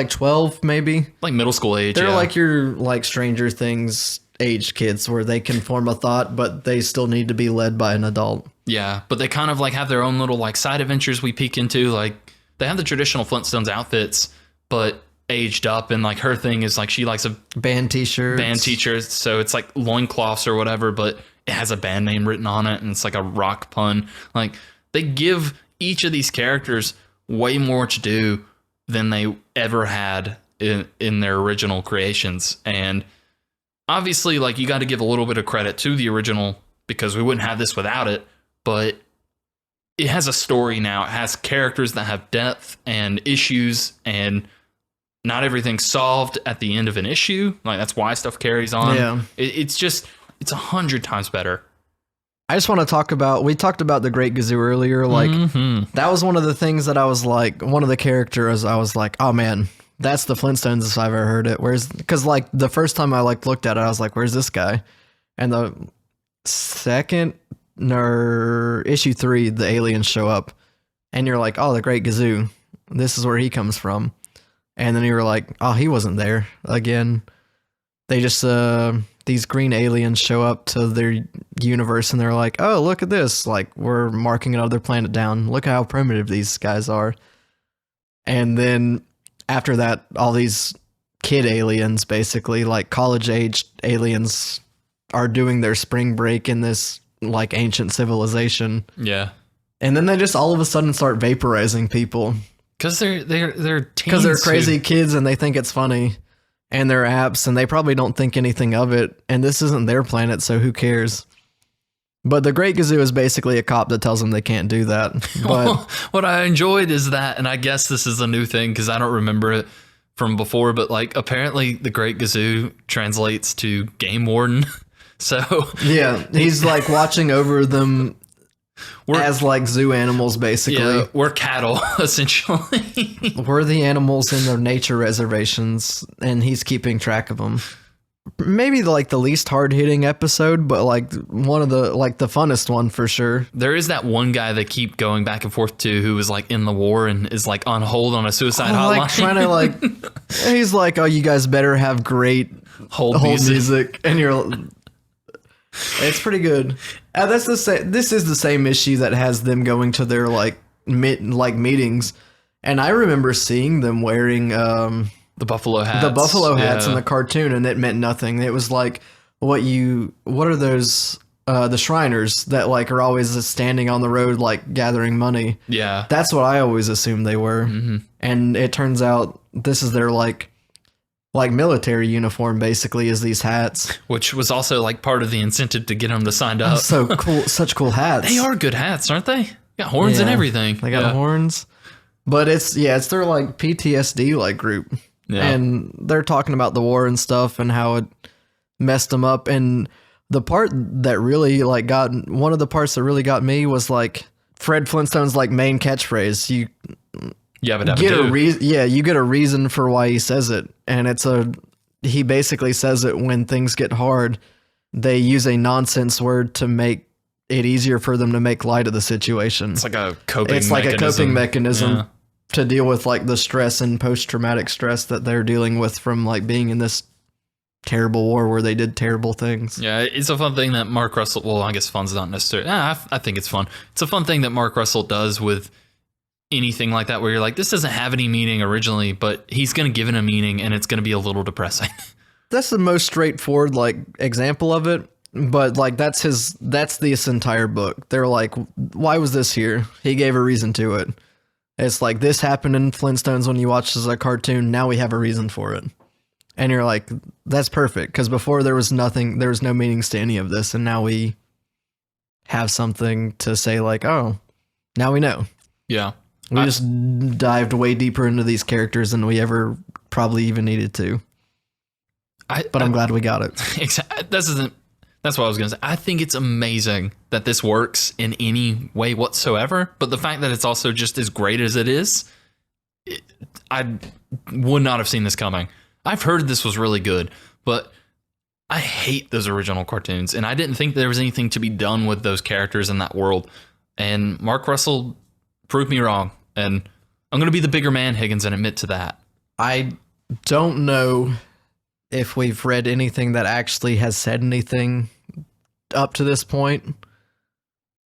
12 maybe. Like middle school age. They're like your like Stranger Things aged kids where they can form a thought, but they still need to be led by an adult. Yeah, but they kind of like have their own little like side adventures we peek into. Like they have the traditional Flintstones outfits, but aged up, and like her thing is like she likes a band t-shirts. So it's like loincloths or whatever, but it has a band name written on it, and it's like a rock pun. Like they give each of these characters way more to do than they ever had in their original creations. And obviously, like, you got to give a little bit of credit to the original, because we wouldn't have this without it. But it has a story now. It has characters that have depth and issues, and not everything's solved at the end of an issue. Like, that's why stuff carries on. Yeah. It's 100 times better. I just want to talk about, we talked about the Great Gazoo earlier. Like, that was one of the things that I was like, one of the characters, I was like, oh man, that's the Flintstones if I've ever heard it. Because like the first time I like looked at it, I was like, where's this guy? And the second, or issue 3, the aliens show up, and you're like, oh, the Great Gazoo, this is where he comes from. And then you were like, oh, he wasn't there again. They just, these green aliens show up to their universe, and they're like, oh, look at this. Like, we're marking another planet down. Look how primitive these guys are. And then after that, all these kid aliens, basically, like college-aged aliens, are doing their spring break in this like ancient civilization. Yeah. And then they just all of a sudden start vaporizing people. Because they're teens. Because they're crazy kids and they think it's funny. And they're apps and they probably don't think anything of it. And this isn't their planet, so who cares? But the Great Gazoo is basically a cop that tells them they can't do that. But what I enjoyed is that, and I guess this is a new thing because I don't remember it from before, but like apparently the Great Gazoo translates to game warden. So yeah, he's like watching over them as like zoo animals, basically. Yeah, we're cattle, essentially. We're the animals in the nature reservations, and he's keeping track of them. maybe like the least hard hitting episode, but like one of the funnest one for sure. There is that one guy they keep going back and forth to who was like in the war and is like on hold on a suicide hotline. Like trying to like, he's like, oh, you guys better have great hold music. And it's pretty good. This is the same issue that has them going to their like meetings. And I remember seeing them wearing the buffalo hats. The buffalo hats in the cartoon, and it meant nothing. It was like what are those the Shriners that like are always standing on the road like gathering money. Yeah. That's what I always assumed they were. Mm-hmm. And it turns out this is their like military uniform basically, is these hats. Which was also like part of the incentive to get them to sign up. So cool, such cool hats. They are good hats, aren't they? Got horns and everything. They got horns. But it's their like PTSD like group. Yeah. And they're talking about the war and stuff and how it messed them up. And the part that really like one of the parts that really got me was like Fred Flintstone's like main catchphrase. You get a reason for why he says it. And he basically says it when things get hard, they use a nonsense word to make it easier for them to make light of the situation. It's like a coping mechanism. To deal with like the stress and post-traumatic stress that they're dealing with from like being in this terrible war where they did terrible things. Yeah, it's a fun thing that Mark Russell, well, I guess fun's not necessarily, I think it's fun. It's a fun thing that Mark Russell does with anything like that where you're like, this doesn't have any meaning originally, but he's going to give it a meaning and it's going to be a little depressing. That's the most straightforward like example of it. But like that's this entire book. They're like, why was this here? He gave a reason to it. It's like, this happened in Flintstones when you watched as a cartoon. Now we have a reason for it. And you're like, that's perfect. Because before there was no meanings to any of this. And now we have something to say like, oh, now we know. Yeah. We just dived way deeper into these characters than we ever probably even needed to. But I'm glad we got it. Exactly. That's what I was going to say. I think it's amazing that this works in any way whatsoever, but the fact that it's also just as great as it is, I would not have seen this coming. I've heard this was really good, but I hate those original cartoons, and I didn't think there was anything to be done with those characters in that world. And Mark Russell proved me wrong, and I'm going to be the bigger man, Higgins, and admit to that. I don't know if we've read anything that actually has said anything up to this point,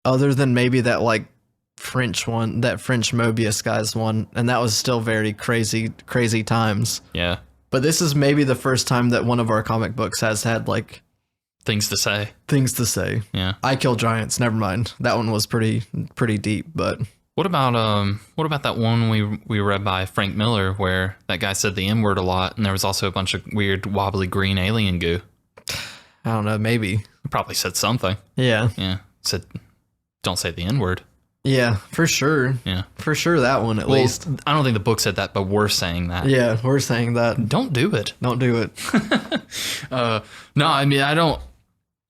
other than maybe that like French Mobius guy's one, and that was still very crazy times. Yeah. But this is maybe the first time that one of our comic books has had like things to say. Yeah. I Kill Giants. Never mind. That one was pretty deep, but what about that one we read by Frank Miller where that guy said the N-word a lot and there was also a bunch of weird wobbly green alien goo? I don't know, maybe. Probably said something. Yeah. Yeah. Said don't say the N-word. Yeah, for sure. Yeah. For sure that one at least. I don't think the book said that, but we're saying that. Yeah, we're saying that. Don't do it. Don't do it. No, I mean, I don't.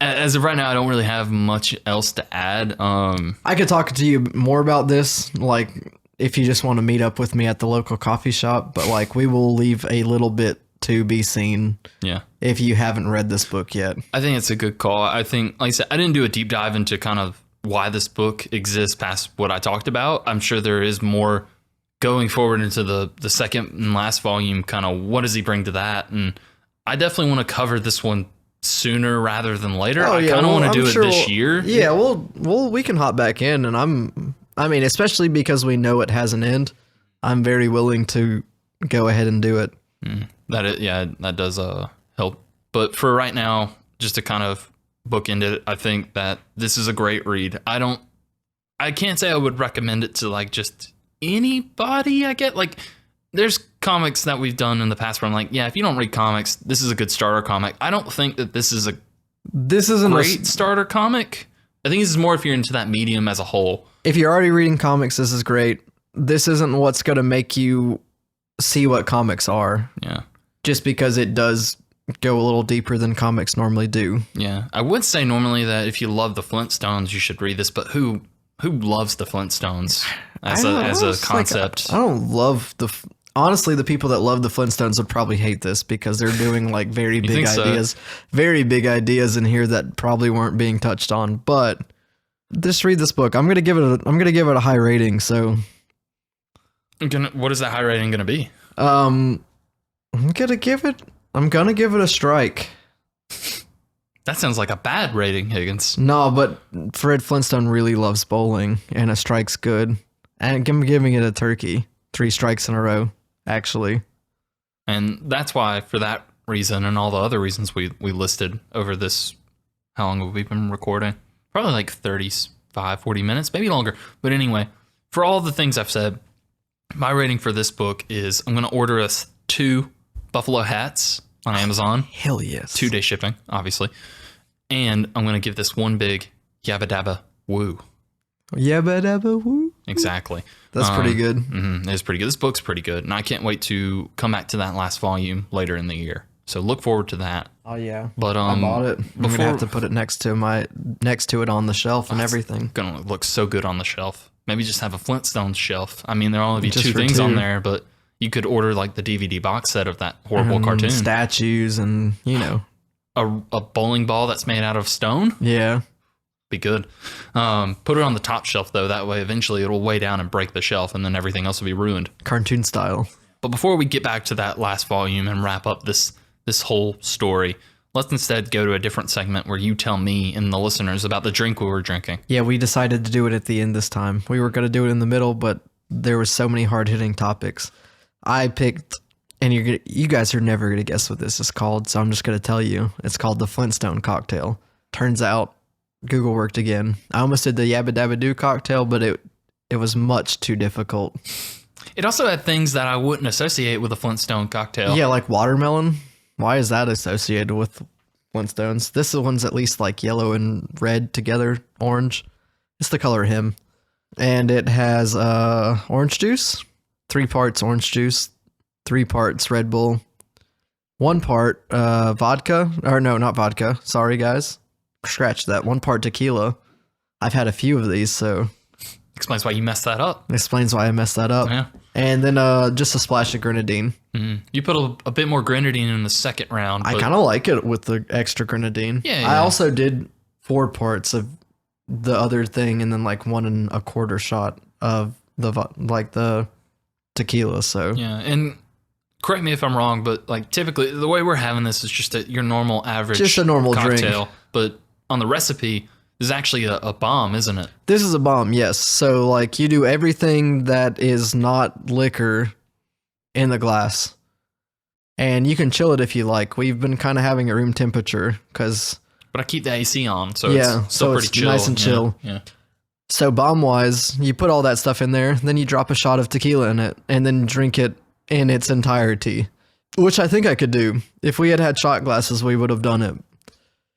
As of right now, I don't really have much else to add. I could talk to you more about this, like if you just want to meet up with me at the local coffee shop, but like we will leave a little bit to be seen. Yeah. If you haven't read this book yet. I think it's a good call. I think, like I said, I didn't do a deep dive into kind of why this book exists past what I talked about. I'm sure there is more going forward into the second and last volume, kind of what does he bring to that? And I definitely want to cover this one sooner rather than later. I kind of want to do it this year. Yeah, we can hop back in, and I mean, especially because we know it has an end, I'm very willing to go ahead and do it. That does help. But for right now, just to kind of bookend it, I think that this is a great read. I can't say I would recommend it to like just anybody. I get like there's comics that we've done in the past where I'm like, yeah, if you don't read comics, this is a good starter comic. I don't think that this isn't a great starter comic. I think this is more if you're into that medium as a whole. If you're already reading comics, this is great. This isn't what's going to make you see what comics are. Yeah. Just because it does go a little deeper than comics normally do. Yeah. I would say normally that if you love the Flintstones, you should read this, but who loves the Flintstones as a concept? Like, I don't love Honestly, the people that love the Flintstones would probably hate this because they're doing like very big think so? ideas in here that probably weren't being touched on. But just read this book. I'm gonna give it a high rating. So, What is that high rating gonna be? I'm gonna give it a strike. That sounds like a bad rating, Higgins. No, but Fred Flintstone really loves bowling, and a strike's good. And I'm giving it a turkey. 3 strikes in a row, actually. And that's why, for that reason and all the other reasons we listed over this, how long have we been recording? Probably like 35, 40 minutes, maybe longer. But anyway, for all the things I've said, my rating for this book is I'm going to order us 2 buffalo hats on Amazon. Hell yes. 2-day shipping, obviously. And I'm going to give this one big yabba dabba woo. Yabba dabba woo. Exactly. That's pretty good. It's pretty good. This book's pretty good. And I can't wait to come back to that last volume later in the year. So look forward to that. Oh yeah. But I bought it. I'm gonna have to put it next to it on the shelf and everything. Gonna look so good on the shelf. Maybe just have a Flintstones shelf. I mean, there'll only be Just 2 for things 2. on there, but you could order like the DVD box set of that horrible cartoon. Statues and, A bowling ball that's made out of stone. Yeah. Be good. Put it on the top shelf though. That way, eventually, it'll weigh down and break the shelf, and then everything else will be ruined. Cartoon style. But before we get back to that last volume and wrap up this whole story, let's instead go to a different segment where you tell me and the listeners about the drink we were drinking. Yeah, we decided to do it at the end this time. We were going to do it in the middle, but there were so many hard-hitting topics. I picked, and you guys are never going to guess what this is called, so I'm just going to tell you. It's called the Flintstone cocktail. Turns out, Google worked again. I almost did the Yabba Dabba Doo cocktail, but it was much too difficult. It also had things that I wouldn't associate with a Flintstone cocktail. Yeah, like watermelon. Why is that associated with Flintstones? This one's at least like yellow and red together, orange. It's the color of him. And it has orange juice, 3 parts orange juice, 3 parts Red Bull, 1 part vodka. Or no, not vodka. Sorry, guys. Scratch that. 1 part tequila. I've had a few of these, so Explains why you messed that up. explains why I messed that up. Yeah. And then just a splash of grenadine. You put a bit more grenadine in the second round. I but kind of like it with the extra grenadine. Yeah, I yeah. also did 4 parts of the other thing, and then like 1 1/4 shot of the tequila. So Yeah, and correct me if I'm wrong, but like typically the way we're having this is just your normal average, Just a normal drink. cocktail. But on the recipe, this is actually a bomb, isn't it? this is a bomb, yes. So like you do everything that is not liquor in the glass, and you can chill it if you like. We've been kind of having it room temperature because But I keep the AC on, so Yeah, it's still so pretty it's chill. nice and chill. Yeah. so bomb wise, you put all that stuff in there, then you drop a shot of tequila in it, and then drink it in its entirety, which I think I could do. If we had had shot glasses, we would have done it.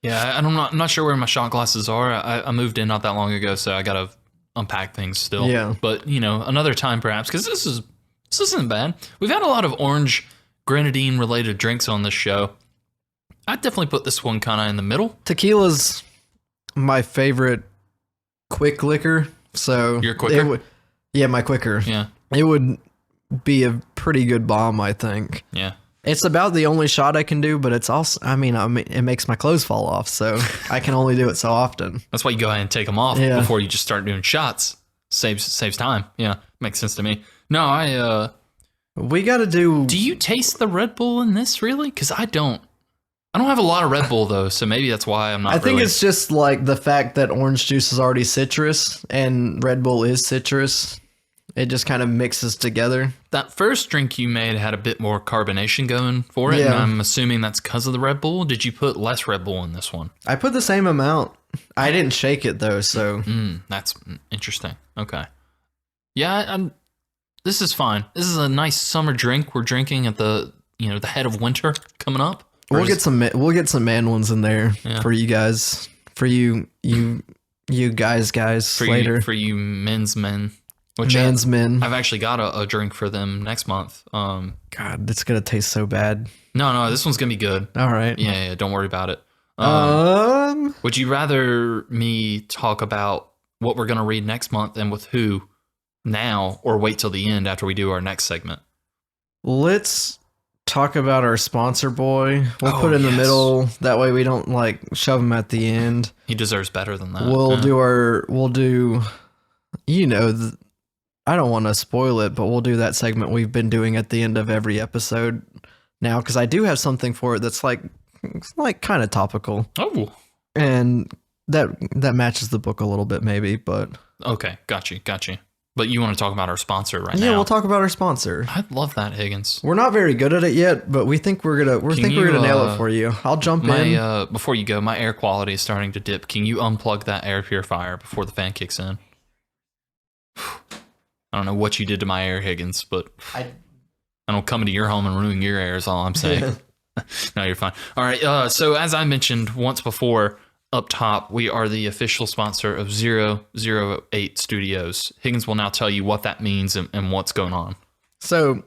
Yeah, I'm not sure where my shot glasses are. I moved in not that long ago, so I gotta unpack things still. Yeah. But another time perhaps, because this isn't bad. We've had a lot of orange grenadine related drinks on this show. I'd definitely put this one kind of in the middle. Tequila's my favorite quick liquor, so Your quicker? My quicker. Yeah, It would be a pretty good bomb, I think. yeah. It's about the only shot I can do, but it's also, I mean, it makes my clothes fall off, so I can only do it so often. That's why you go ahead and take them off Yeah. before you just start doing shots. Saves time. Yeah, makes sense to me. No, We got to do. do you taste the Red Bull in this really? Because I don't. I don't have a lot of Red Bull though, so maybe that's why I'm not. I think really- it's just like the fact that orange juice is already citrus and Red Bull is citrus. It just kind of mixes together. that first drink you made had a bit more carbonation going for it, and Yeah. I'm assuming that's because of the Red Bull. Did you put less Red Bull in this one? I put the same amount. I didn't shake it though, so That's interesting. Okay. Yeah, this is fine. This is a nice summer drink we're drinking at the the head of winter coming up. we'll get some man ones in there Yeah. for you guys, for you guys for later. you men's men. Which Man's men. I've actually got a drink for them next month. God, it's gonna taste so bad. No, this one's gonna be good. All right. Yeah, don't worry about it. Would you rather me talk about what we're gonna read next month and with who now, or wait till the end after we do our next segment? Let's talk about our sponsor boy. We'll put it in the middle. That way we don't like shove him at the end. He deserves better than that. We'll do, you know, I don't want to spoil it, but we'll do that segment we've been doing at the end of every episode now, because I do have something for it that's like kind of topical. Oh. And that matches the book a little bit maybe, but. Okay, got you. But you want to talk about our sponsor right now? Yeah, we'll talk about our sponsor. I love that, Higgins. We're not very good at it yet, but we think we're gonna nail it for you. I'll jump in. Before you go, my air quality is starting to dip. Can you unplug that air purifier before the fan kicks in? I don't know what you did to my air, Higgins, but I don't come into your home and ruin your air is all I'm saying. No, you're fine. All right, so as I mentioned once before, up top, we are the official sponsor of 008 Studios. Higgins will now tell you what that means and what's going on. So,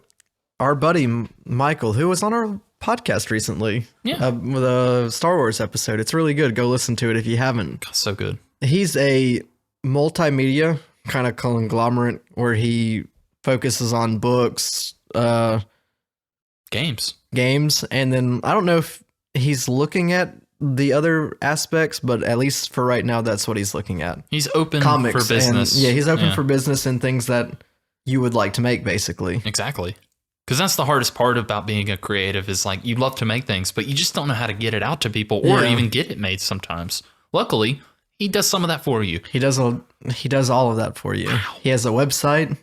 our buddy Michael, who was on our podcast recently, with a Star Wars episode, it's really good. Go listen to it if you haven't. God, so good. He's a multimedia kind of conglomerate where he focuses on books, games, and then I don't know if he's looking at the other aspects, but at least for right now, that's what he's looking at. He's open for business. He's open for business and things that you would like to make, basically. Exactly. Because that's the hardest part about being a creative is like you love to make things, but you just don't know how to get it out to people or even get it made sometimes. Luckily, he does some of that for you. He does all of that for you. Wow. He has a website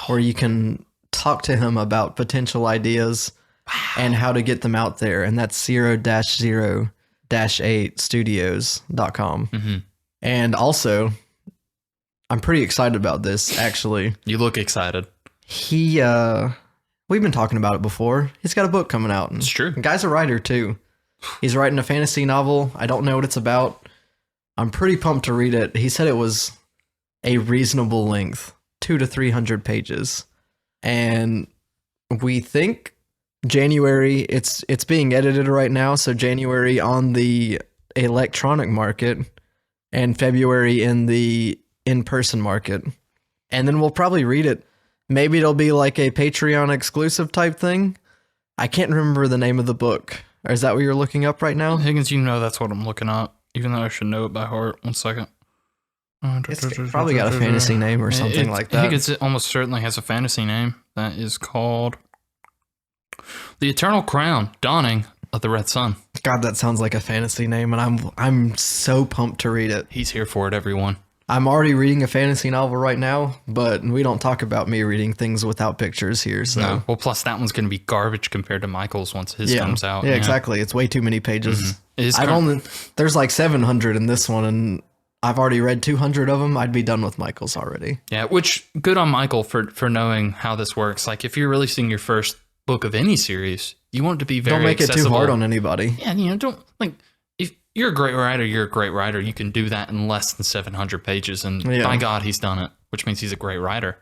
where you can talk to him about potential ideas and how to get them out there. And that's 0-8studios.com. Mm-hmm. And also, I'm pretty excited about this, actually. You look excited. We've been talking about it before. He's got a book coming out. It's true. The guy's a writer, too. He's writing a fantasy novel. I don't know what it's about. I'm pretty pumped to read it. He said it was a reasonable length, 200 to 300 pages. And we think January, it's being edited right now, so January on the electronic market and February in the in-person market. And then we'll probably read it. Maybe it'll be like a Patreon exclusive type thing. I can't remember the name of the book. Or is that what you're looking up right now? Higgins, you know that's what I'm looking up, even though I should know it by heart. 1 second. It's probably got a fantasy name or something like that. Higgins, it almost certainly has a fantasy name. That is called The Eternal Crown, Dawning of the Red Sun. God, that sounds like a fantasy name, and I'm so pumped to read it. He's here for it, everyone. I'm already reading a fantasy novel right now, but we don't talk about me reading things without pictures here. So. No. Well, plus that one's going to be garbage compared to Michael's once his comes out. Yeah, exactly. It's way too many pages. Mm-hmm. There's like 700 in this one, and I've already read 200 of them. I'd be done with Michael's already. Yeah, which good on Michael for knowing how this works. Like if you're releasing your first book of any series, you want it to be very accessible. Don't make it too hard on anybody. Yeah, don't like. You're a great writer. You're a great writer. You can do that in less than 700 pages. And by God, he's done it, which means he's a great writer.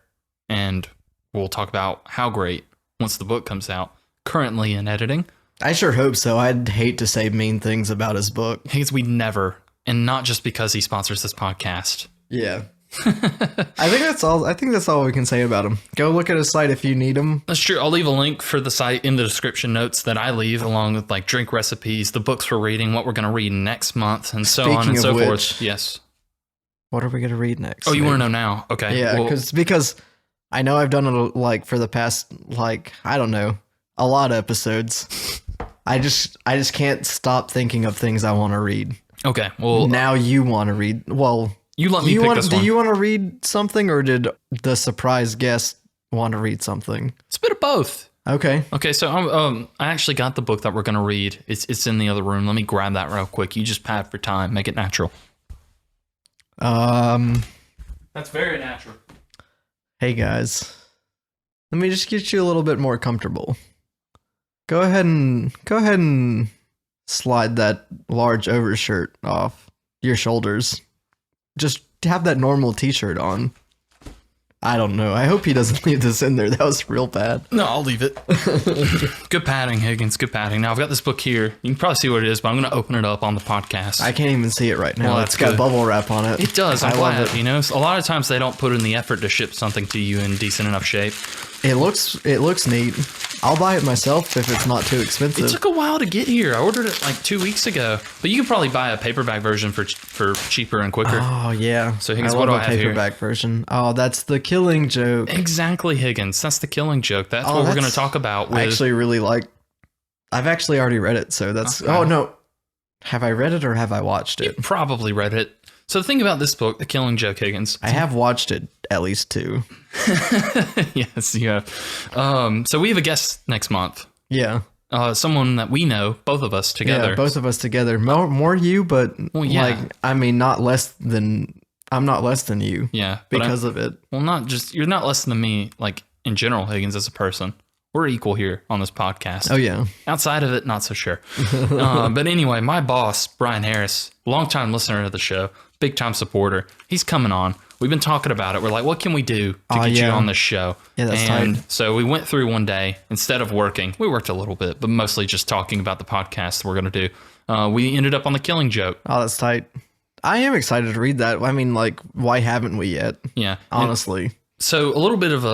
And we'll talk about how great once the book comes out. Currently in editing. I sure hope so. I'd hate to say mean things about his book. Higgins, we never. And not just because he sponsors this podcast. Yeah. I think that's all we can say about him. Go look at his site if you need him. That's true. I'll leave a link for the site in the description notes that I leave, along with like drink recipes, the books we're reading, what we're going to read next month, and so on and so forth. Yes. What are we going to read next? Oh, you want to know now? Okay. Yeah, because I know I've done it like for the past I don't know, a lot of episodes. I just can't stop thinking of things I want to read. Okay. Well, now you want to read. Well. You let me pick this one. Do you want to read something, or did the surprise guest want to read something? It's a bit of both. Okay. Okay, so I actually got the book that we're going to read. It's in the other room. Let me grab that real quick. You just pad for time. Make it natural. That's very natural. Hey, guys. Let me just get you a little bit more comfortable. Go ahead and slide that large overshirt off your shoulders. Just have that normal t-shirt on. I don't know. I hope he doesn't leave this in there. That was real bad. No, I'll leave it. Good padding, Higgins. Good padding. Now, I've got this book here. You can probably see what it is, but I'm going to open it up on the podcast. I can't even see it right now. It's got bubble wrap on it. It does. I'm glad. Love it. You know, a lot of times they don't put in the effort to ship something to you in decent enough shape. It looks neat. I'll buy it myself if it's not too expensive. It took a while to get here. I ordered it like 2 weeks ago, but you could probably buy a paperback version for cheaper and quicker. Oh yeah. So Higgins, I what love do I a have here? paperback version. Oh, that's the Killing Joke. Exactly, Higgins. That's the Killing Joke. That's what we're going to talk about. With, I actually really like. I've actually already read it, so that's. Okay. Oh no, have I read it or have I watched it? you probably read it. So the thing about this book, The Killing Joke, Higgins. I have watched it at least 2. Yes, you have. So we have a guest next month. Yeah. Someone that we know, both of us together. Yeah, both of us together. More you, but Well, yeah. like I mean, not less than. I'm not less than you. Yeah, but Because of it. well, not just you're not less than me. Like in general, Higgins as a person, we're equal here on this podcast. Oh yeah. Outside of it, not so sure. But anyway, my boss, Brian Harris, longtime listener of the show, big time supporter. He's coming on. We've been talking about it. We're like, what can we do to get you on this show? Yeah, that's and tight. so we went through one day, instead of working, we worked a little bit, but mostly just talking about the podcast we're going to do. We ended up on The Killing Joke. Oh, that's tight. I am excited to read that. I mean, like, why haven't we yet? Yeah. Honestly. So a little bit of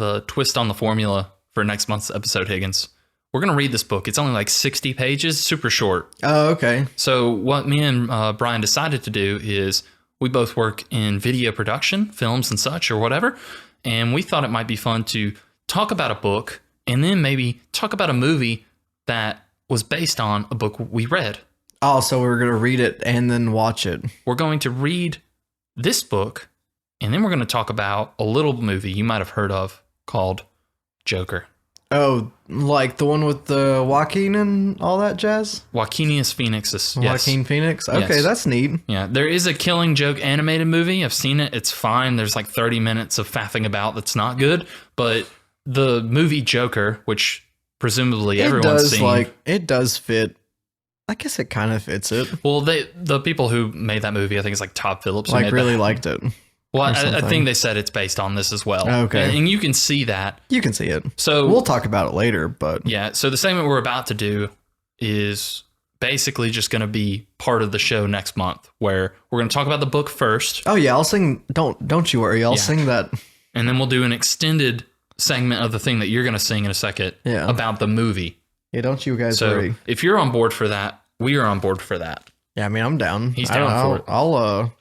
a twist on the formula for next month's episode, Higgins. We're going to read this book. It's only like 60 pages, super short. Oh, okay. So what me and Brian decided to do is we both work in video production, films and such or whatever. And we thought it might be fun to talk about a book and then maybe talk about a movie that was based on a book we read. Oh, so we're going to read it and then watch it. We're going to read this book and then we're going to talk about a little movie you might have heard of called Joker. Oh, like the one with the Joaquin and all that jazz? Joaquinius Phoenixus. Yes. Joaquin Phoenix? Okay, Yes. that's neat. Yeah, there is a Killing Joke animated movie. I've seen it. It's fine. There's like 30 minutes of faffing about that's not good. But the movie Joker, which presumably everyone's seen. It does fit. I guess it kind of fits it. Well, the people who made that movie, I think it's like Todd Phillips. who Like, made really that. liked it. Well, I something. think they said it's based on this as well. Okay. And you can see that. You can see it. So We'll talk about it later, but yeah. So the segment we're about to do is basically just going to be part of the show next month, where we're going to talk about the book first, oh yeah, I'll sing. Don't you worry, I'll sing that. and then we'll do an extended segment of the thing that you're going to sing in a second Yeah. about the movie. Yeah, don't you guys So worry. if you're on board for that, we are on board for that. Yeah, I mean, I'm down. He's down for it.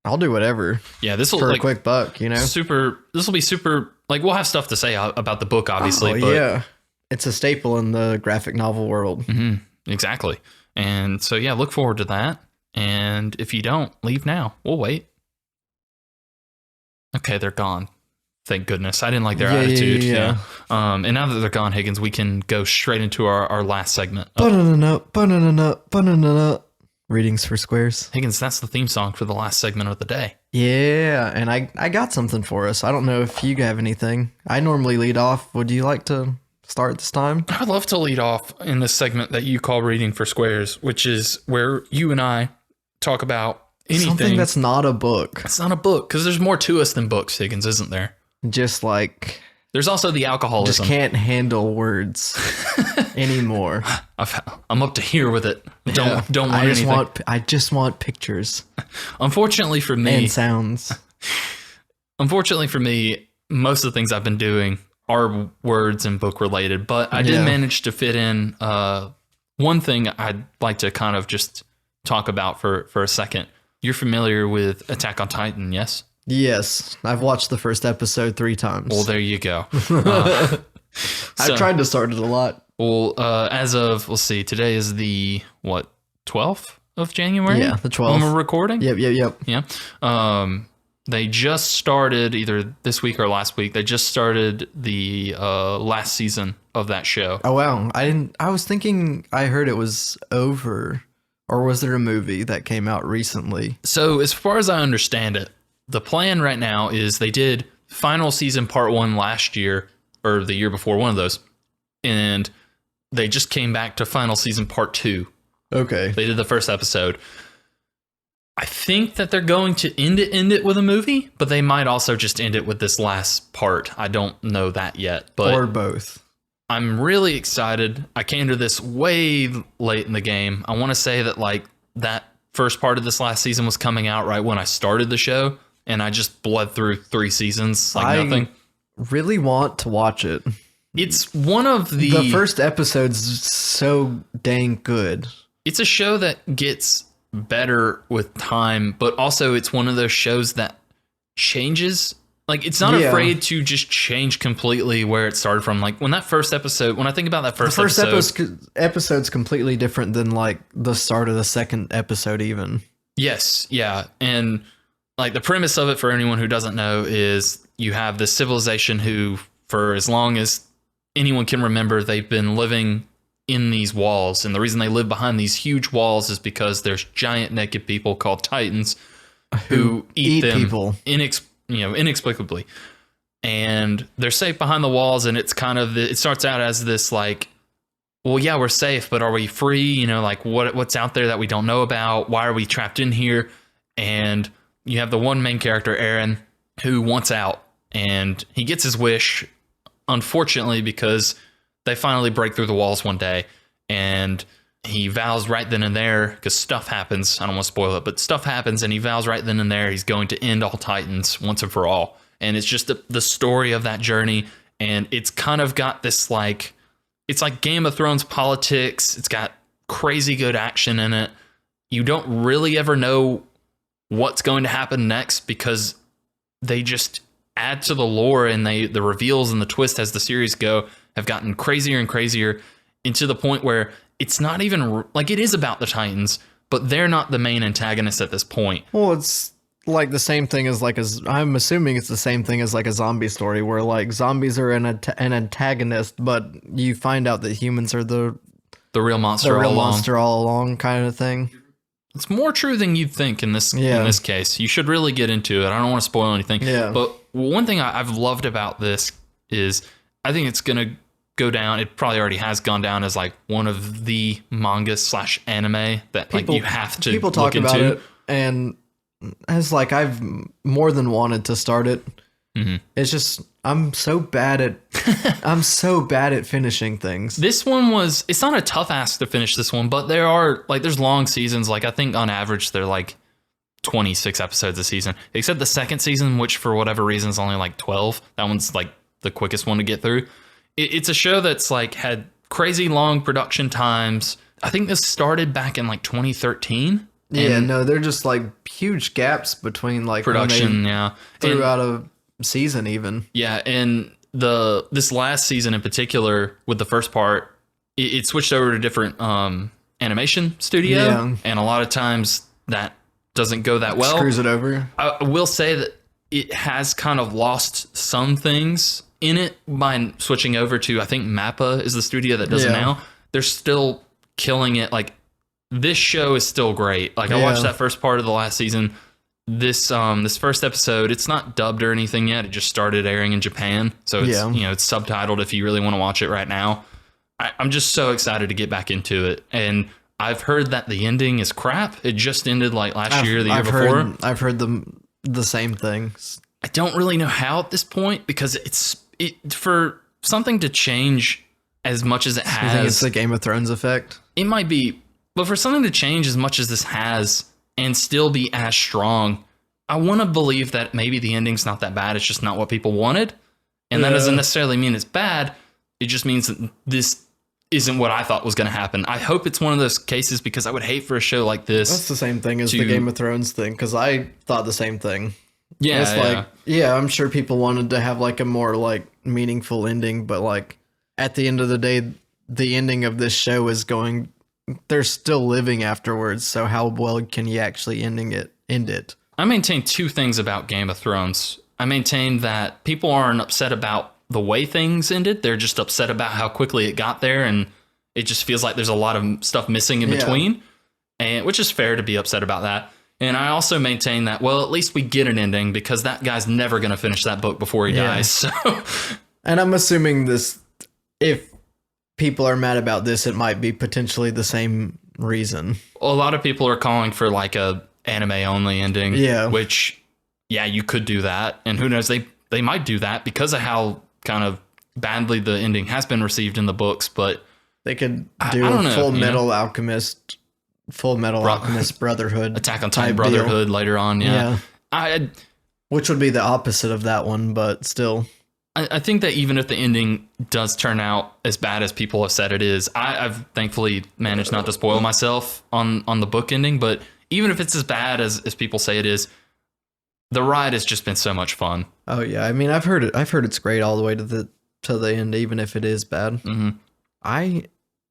I'll do whatever Yeah, this will for like a quick buck, you know. super. This will be super. Like we'll have stuff to say about the book, obviously. Oh, but yeah, it's a staple in the graphic novel world. Mhm, exactly. And so yeah, look forward to that. And if you don't, leave now. We'll wait. Okay, they're gone. Thank goodness. I didn't like their attitude. Yeah. And now that they're gone, Higgins, we can go straight into our last segment. Banana. Readings for squares. Higgins, that's the theme song for the last segment of the day. Yeah, and I got something for us. I don't know if you have anything. I normally lead off. Would you like to start this time? I'd love to lead off in this segment that you call Reading for Squares, which is where you and I talk about anything. Something that's not a book. It's not a book, because there's more to us than books, Higgins, isn't there? Just like There's also the alcoholism. just can't handle words anymore. I'm up to here with it. Don't want I just anything. I just want pictures Unfortunately for me, and sounds. most of the things I've been doing are words and book related, but I did Yeah. manage to fit in one thing I'd like to kind of just talk about for a second. You're familiar with Attack on Titan, yes? Yes, I've watched the first episode 3 times. Well, there you go. I've tried to start it a lot. Well, as of, let's see, today is the, 12th of January? Yeah, the 12th. When we're recording? Yep. Yeah. They just started either this week or last week. They just started the last season of that show. Oh wow, I was thinking I heard it was over, or was there a movie that came out recently? So as far as I understand it, the plan right now is they did final season part 1 last year or the year before, one of those, and they just came back to final season part 2. Okay. They did the first episode. I think that they're going to end it with a movie, but they might also just end it with this last part. I don't know that yet, but Or both. I'm really excited. I came to this way late in the game. I want to say that like that first part of this last season was coming out right when I started the show, and I just bled through 3 seasons like nothing. Really want to watch it. It's one of The first episode's so dang good. It's a show that gets better with time, but also it's one of those shows that changes. Like, it's not afraid to just change completely where it started from. Like, when I think about that first episode's completely different than, like, the start of the second episode even. Yes, yeah. And, like, the premise of it, for anyone who doesn't know, is you have this civilization who, for as long as anyone can remember, they've been living in these walls. And the reason they live behind these huge walls is because there's giant naked people called Titans who eat them people inexplicably. And they're safe behind the walls, and it's kind of it starts out as this, like, well, yeah, we're safe, but are we free? You know, like, what's out there that we don't know about? Why are we trapped in here? And you have the one main character, Aaron, who wants out, and he gets his wish, unfortunately, because they finally break through the walls one day, and he vows right then and there, because stuff happens. I don't want to spoil it, but stuff happens, and he vows right then and there he's going to end all Titans once and for all. And it's just the story of that journey, and it's kind of got this, like, it's like Game of Thrones politics. It's got crazy good action in it. You don't really ever know what's going to happen next, because they just add to the lore, and the reveals and the twist as the series go have gotten crazier and crazier, into the point where it's not even like, it is about the Titans, but they're not the main antagonist at this point. Well, it's like the same thing as I'm assuming it's the same thing as like a zombie story, where like zombies are an antagonist, but you find out that humans are the real monster, all along kind of thing. It's more true than you'd think in this case. You should really get into it. I don't want to spoil anything. Yeah. But one thing I've loved about this is I think it's going to go down. It probably already has gone down as like one of the manga / anime that like you have to people talk look about into. it, and as like I've more than wanted to start it. Mm-hmm. It's just I'm so bad at finishing things. This one it's not a tough ask to finish this one, but there's long seasons. Like, I think on average they're like 26 episodes a season, except the second season, which for whatever reason is only like 12. That one's like the quickest one to get through. It's a show that's like had crazy long production times. I think this started back in like 2013. Yeah, no, they're just like huge gaps between like production, throughout a season even. Yeah, and this last season in particular, with the first part, it switched over to a different animation studio, and a lot of times that doesn't go that well. Screws it over. I will say that it has kind of lost some things in it by switching over to, I think Mappa is the studio that does it now. They're still killing it. Like, this show is still great. Like, I watched that first part of the last season. This first episode, it's not dubbed or anything yet. It just started airing in Japan, so it's it's subtitled if you really want to watch it right now. I'm just so excited to get back into it, and I've heard that the ending is crap. It just ended like last year, the year before. I've heard the same things. I don't really know how at this point, because for something to change as much as it has. You think it's the Game of Thrones effect? It might be, but for something to change as much as this has and still be as strong, I want to believe that maybe the ending's not that bad. It's just not what people wanted. And that doesn't necessarily mean it's bad. It just means that this isn't what I thought was going to happen. I hope it's one of those cases, because I would hate for a show like this. That's the same thing as the Game of Thrones thing, because I thought the same thing. I'm sure people wanted to have like a more like meaningful ending, but like at the end of the day, the ending of this show is they're still living afterwards, so how well can you actually end it? I maintain two things about Game of Thrones. I maintain that people aren't upset about the way things ended. They're just upset about how quickly it got there, and it just feels like there's a lot of stuff missing in between, and which is fair to be upset about that. And I also maintain that, well, at least we get an ending, because that guy's never going to finish that book before he dies. So, and I'm assuming if people are mad about this, it might be potentially the same reason. A lot of people are calling for like a anime only ending. Yeah. Which, you could do that. And who knows, they might do that because of how kind of badly the ending has been received in the books. But they could do Full Metal Alchemist Brotherhood, Attack on Titan Brotherhood deal. Later on. Yeah. Which would be the opposite of that one, but still. I think that even if the ending does turn out as bad as people have said it is, I've thankfully managed not to spoil myself on the book ending. But even if it's as bad as people say it is, the ride has just been so much fun. Oh yeah, I mean I've heard it's great all the way to the end, even if it is bad. Mm-hmm. I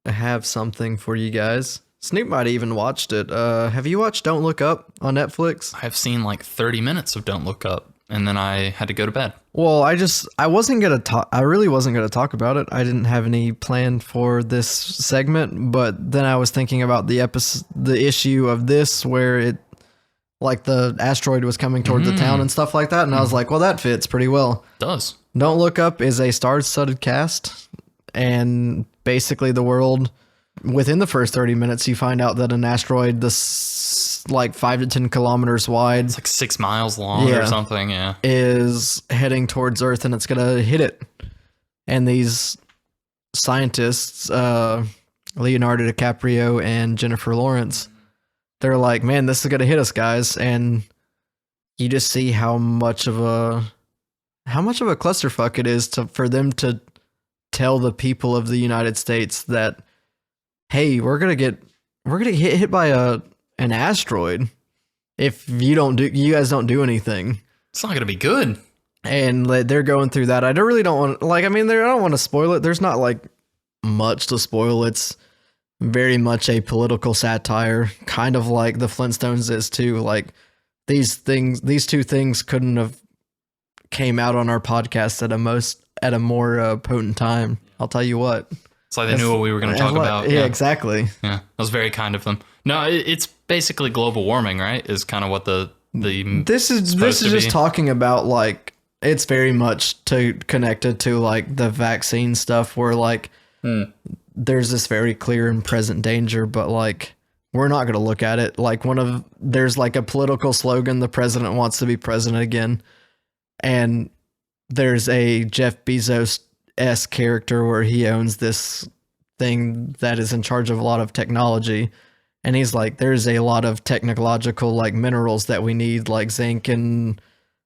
have something for you guys. Snoop might have even watched it. Have you watched Don't Look Up on Netflix? I've seen like 30 minutes of Don't Look Up, and then I had to go to bed. Well, I really wasn't gonna talk about it. I didn't have any plan for this segment, but then I was thinking about the issue of this where it, like the asteroid was coming toward the town and stuff like that, and I was like, well, that fits pretty well. Does. Don't Look Up is a star-studded cast, and basically the world, within the first 30 minutes, you find out that an asteroid like 5 to 10 kilometers wide, it's like 6 miles long or something, is heading towards Earth, and it's gonna hit it. And these scientists, Leonardo DiCaprio and Jennifer Lawrence, they're like, man, this is gonna hit us, guys. And you just see how much of a clusterfuck it is for them to tell the people of the United States that, hey, we're gonna get hit by an asteroid if you guys don't do anything. It's not gonna be good. And they're going through that. I don't want to spoil it. There's not like much to spoil. It's very much a political satire, kind of like the Flintstones is too. Like these two things couldn't have came out on our podcast at a more potent time. I'll tell you what. It's like they knew what we were going to talk about. Yeah, exactly. Yeah, that was very kind of them. No, it's basically global warming, right? Is kind of what this is just talking about, like, it's very much connected to like the vaccine stuff, where like there's this very clear and present danger, but like we're not going to look at it. Like there's like a political slogan, the president wants to be president again, and there's a Jeff Bezos-esque character where he owns this thing that is in charge of a lot of technology. And he's like, there's a lot of technological like minerals that we need, like zinc and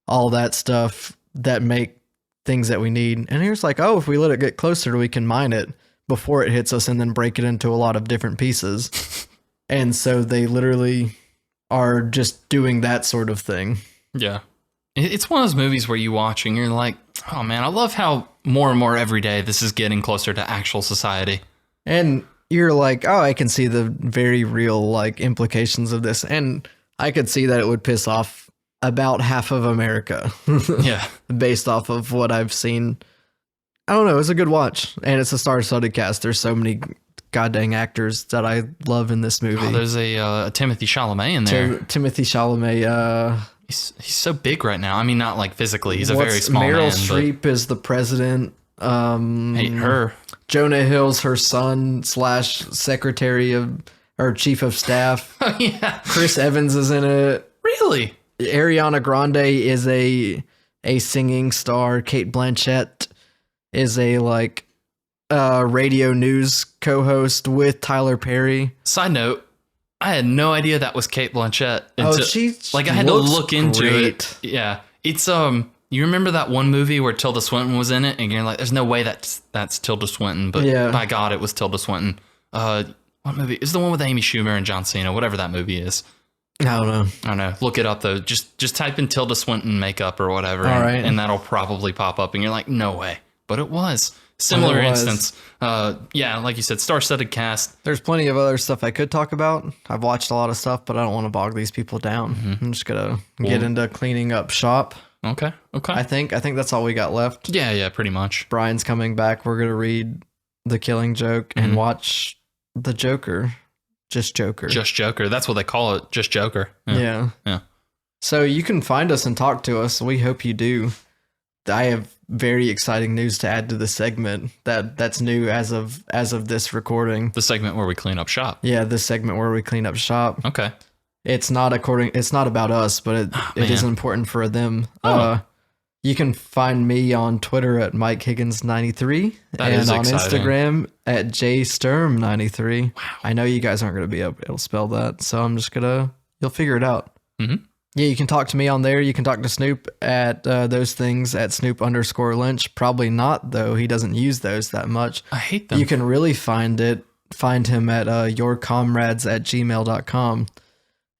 all that stuff that make things that we need. And he's like, oh, if we let it get closer, we can mine it before it hits us and then break it into a lot of different pieces. And so they literally are just doing that sort of thing. Yeah. It's one of those movies where you watch and you're like, oh man, I love how more and more every day this is getting closer to actual society. And you're like, oh, I can see the very real like implications of this. And I could see that it would piss off about half of America. Yeah. Based off of what I've seen. I don't know. It's a good watch. And it's a star-studded cast. There's so many goddamn actors that I love in this movie. Oh, there's a Timothy Chalamet in there. Timothy Chalamet. He's so big right now. I mean, not like physically. He's a very small Meryl man. Streep is the president. Hate her. Jonah Hill's her son / secretary of or chief of staff. Oh, yeah. Chris Evans is in it. Really? Ariana Grande is a singing star. Kate Blanchett is a like radio news co-host with Tyler Perry. Side note, I had no idea that was Kate Blanchett. She like I had to look into great. it. Yeah, it's You remember that one movie where Tilda Swinton was in it, and you're like, "There's no way that's Tilda Swinton," but by God, it was Tilda Swinton. What movie? It's the one with Amy Schumer and John Cena, whatever that movie is. I don't know. Look it up though. Just type in Tilda Swinton makeup or whatever, and that'll probably pop up, and you're like, "No way," but it was. Similar instance. Yeah, like you said, star-studded cast. There's plenty of other stuff I could talk about. I've watched a lot of stuff, but I don't want to bog these people down. Mm-hmm. I'm just gonna get into cleaning up shop. Okay. I think that's all we got left. Yeah, pretty much. Brian's coming back. We're gonna read The Killing Joke and watch The Joker. Just Joker. Just Joker. That's what they call it. Just Joker. Yeah. So you can find us and talk to us. We hope you do. I have very exciting news to add to the segment that's new as of this recording. The segment where we clean up shop. Yeah, the segment where we clean up shop. Okay. It's not about us, but it is important for them. You can find me on Twitter at Mike Higgins 93 and on Instagram at JSturm 93. Wow. I know you guys aren't going to be able to spell that, so I'm just you'll figure it out. Mm-hmm. Yeah, you can talk to me on there. You can talk to Snoop at those things at Snoop_Lynch. Probably not, though. He doesn't use those that much. I hate them. You can really find him at yourcomrades@gmail.com.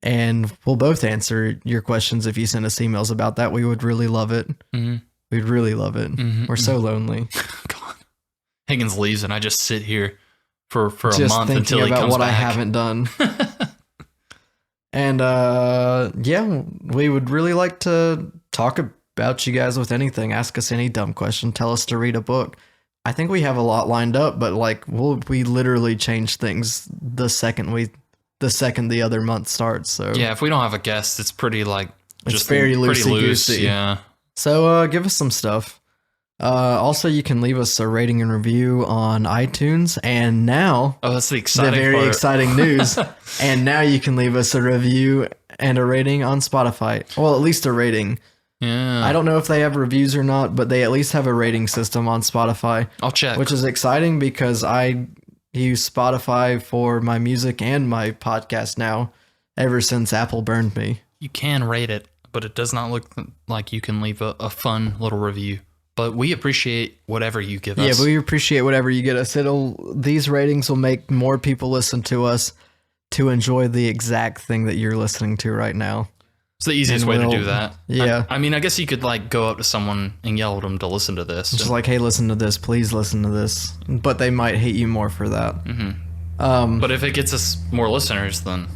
And we'll both answer your questions if you send us emails about that. We would really love it. Mm-hmm. We'd really love it. Mm-hmm. We're so lonely. God. Higgins leaves and I just sit here for a Just month thinking until he about comes what back. I haven't done. And yeah, we would really like to talk about you guys with anything. Ask us any dumb question. Tell us to read a book. I think we have a lot lined up, but like we literally change things the second the other month starts. So Yeah, if we don't have a guest, it's pretty like it's just very pretty loose. loosey-goosey. Yeah. So give us some stuff. Also, you can leave us a rating and review on iTunes, and now Oh, that's the the exciting very part. exciting news. And now you can leave us a review and a rating on Spotify. Well, at least a rating. Yeah. I don't know if they have reviews or not, but they at least have a rating system on Spotify, I'll check. which is exciting because I use Spotify for my music and my podcast now ever since Apple burned me. You can rate it, but it does not look like you can leave a fun little review. But we appreciate whatever you give us. Yeah, we appreciate whatever you get us. These ratings will make more people listen to us to enjoy the exact thing that you're listening to right now. It's the easiest way to do that. Yeah. I mean, I guess you could like go up to someone and yell at them to listen to this. Just like, hey, listen to this. Please listen to this. But they might hate you more for that. Mm-hmm. But if it gets us more listeners, then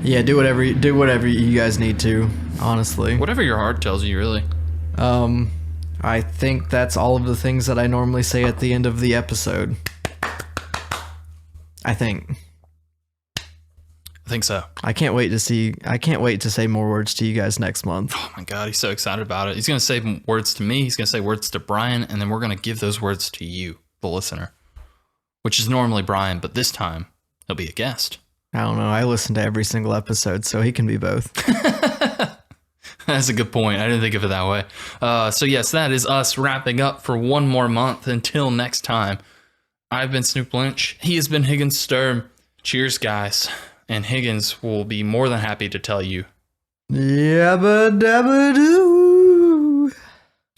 yeah, do whatever you guys need to. Honestly, whatever your heart tells you, really. I think that's all of the things that I normally say at the end of the episode. I think so. I can't wait to say more words to you guys next month. Oh my God, he's so excited about it. He's going to say words to me. He's going to say words to Brian, and then we're going to give those words to you, the listener, which is normally Brian, but this time he'll be a guest. I don't know. I listen to every single episode, so he can be both. That's a good point. I didn't think of it that way. So yes, that is us wrapping up for one more month. Until next time, I've been Snoop Lynch. He has been Higgins Sturm. Cheers, guys. And Higgins will be more than happy to tell you. Yabba dabba doo.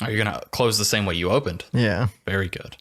Are you going to close the same way you opened? Yeah. Very good.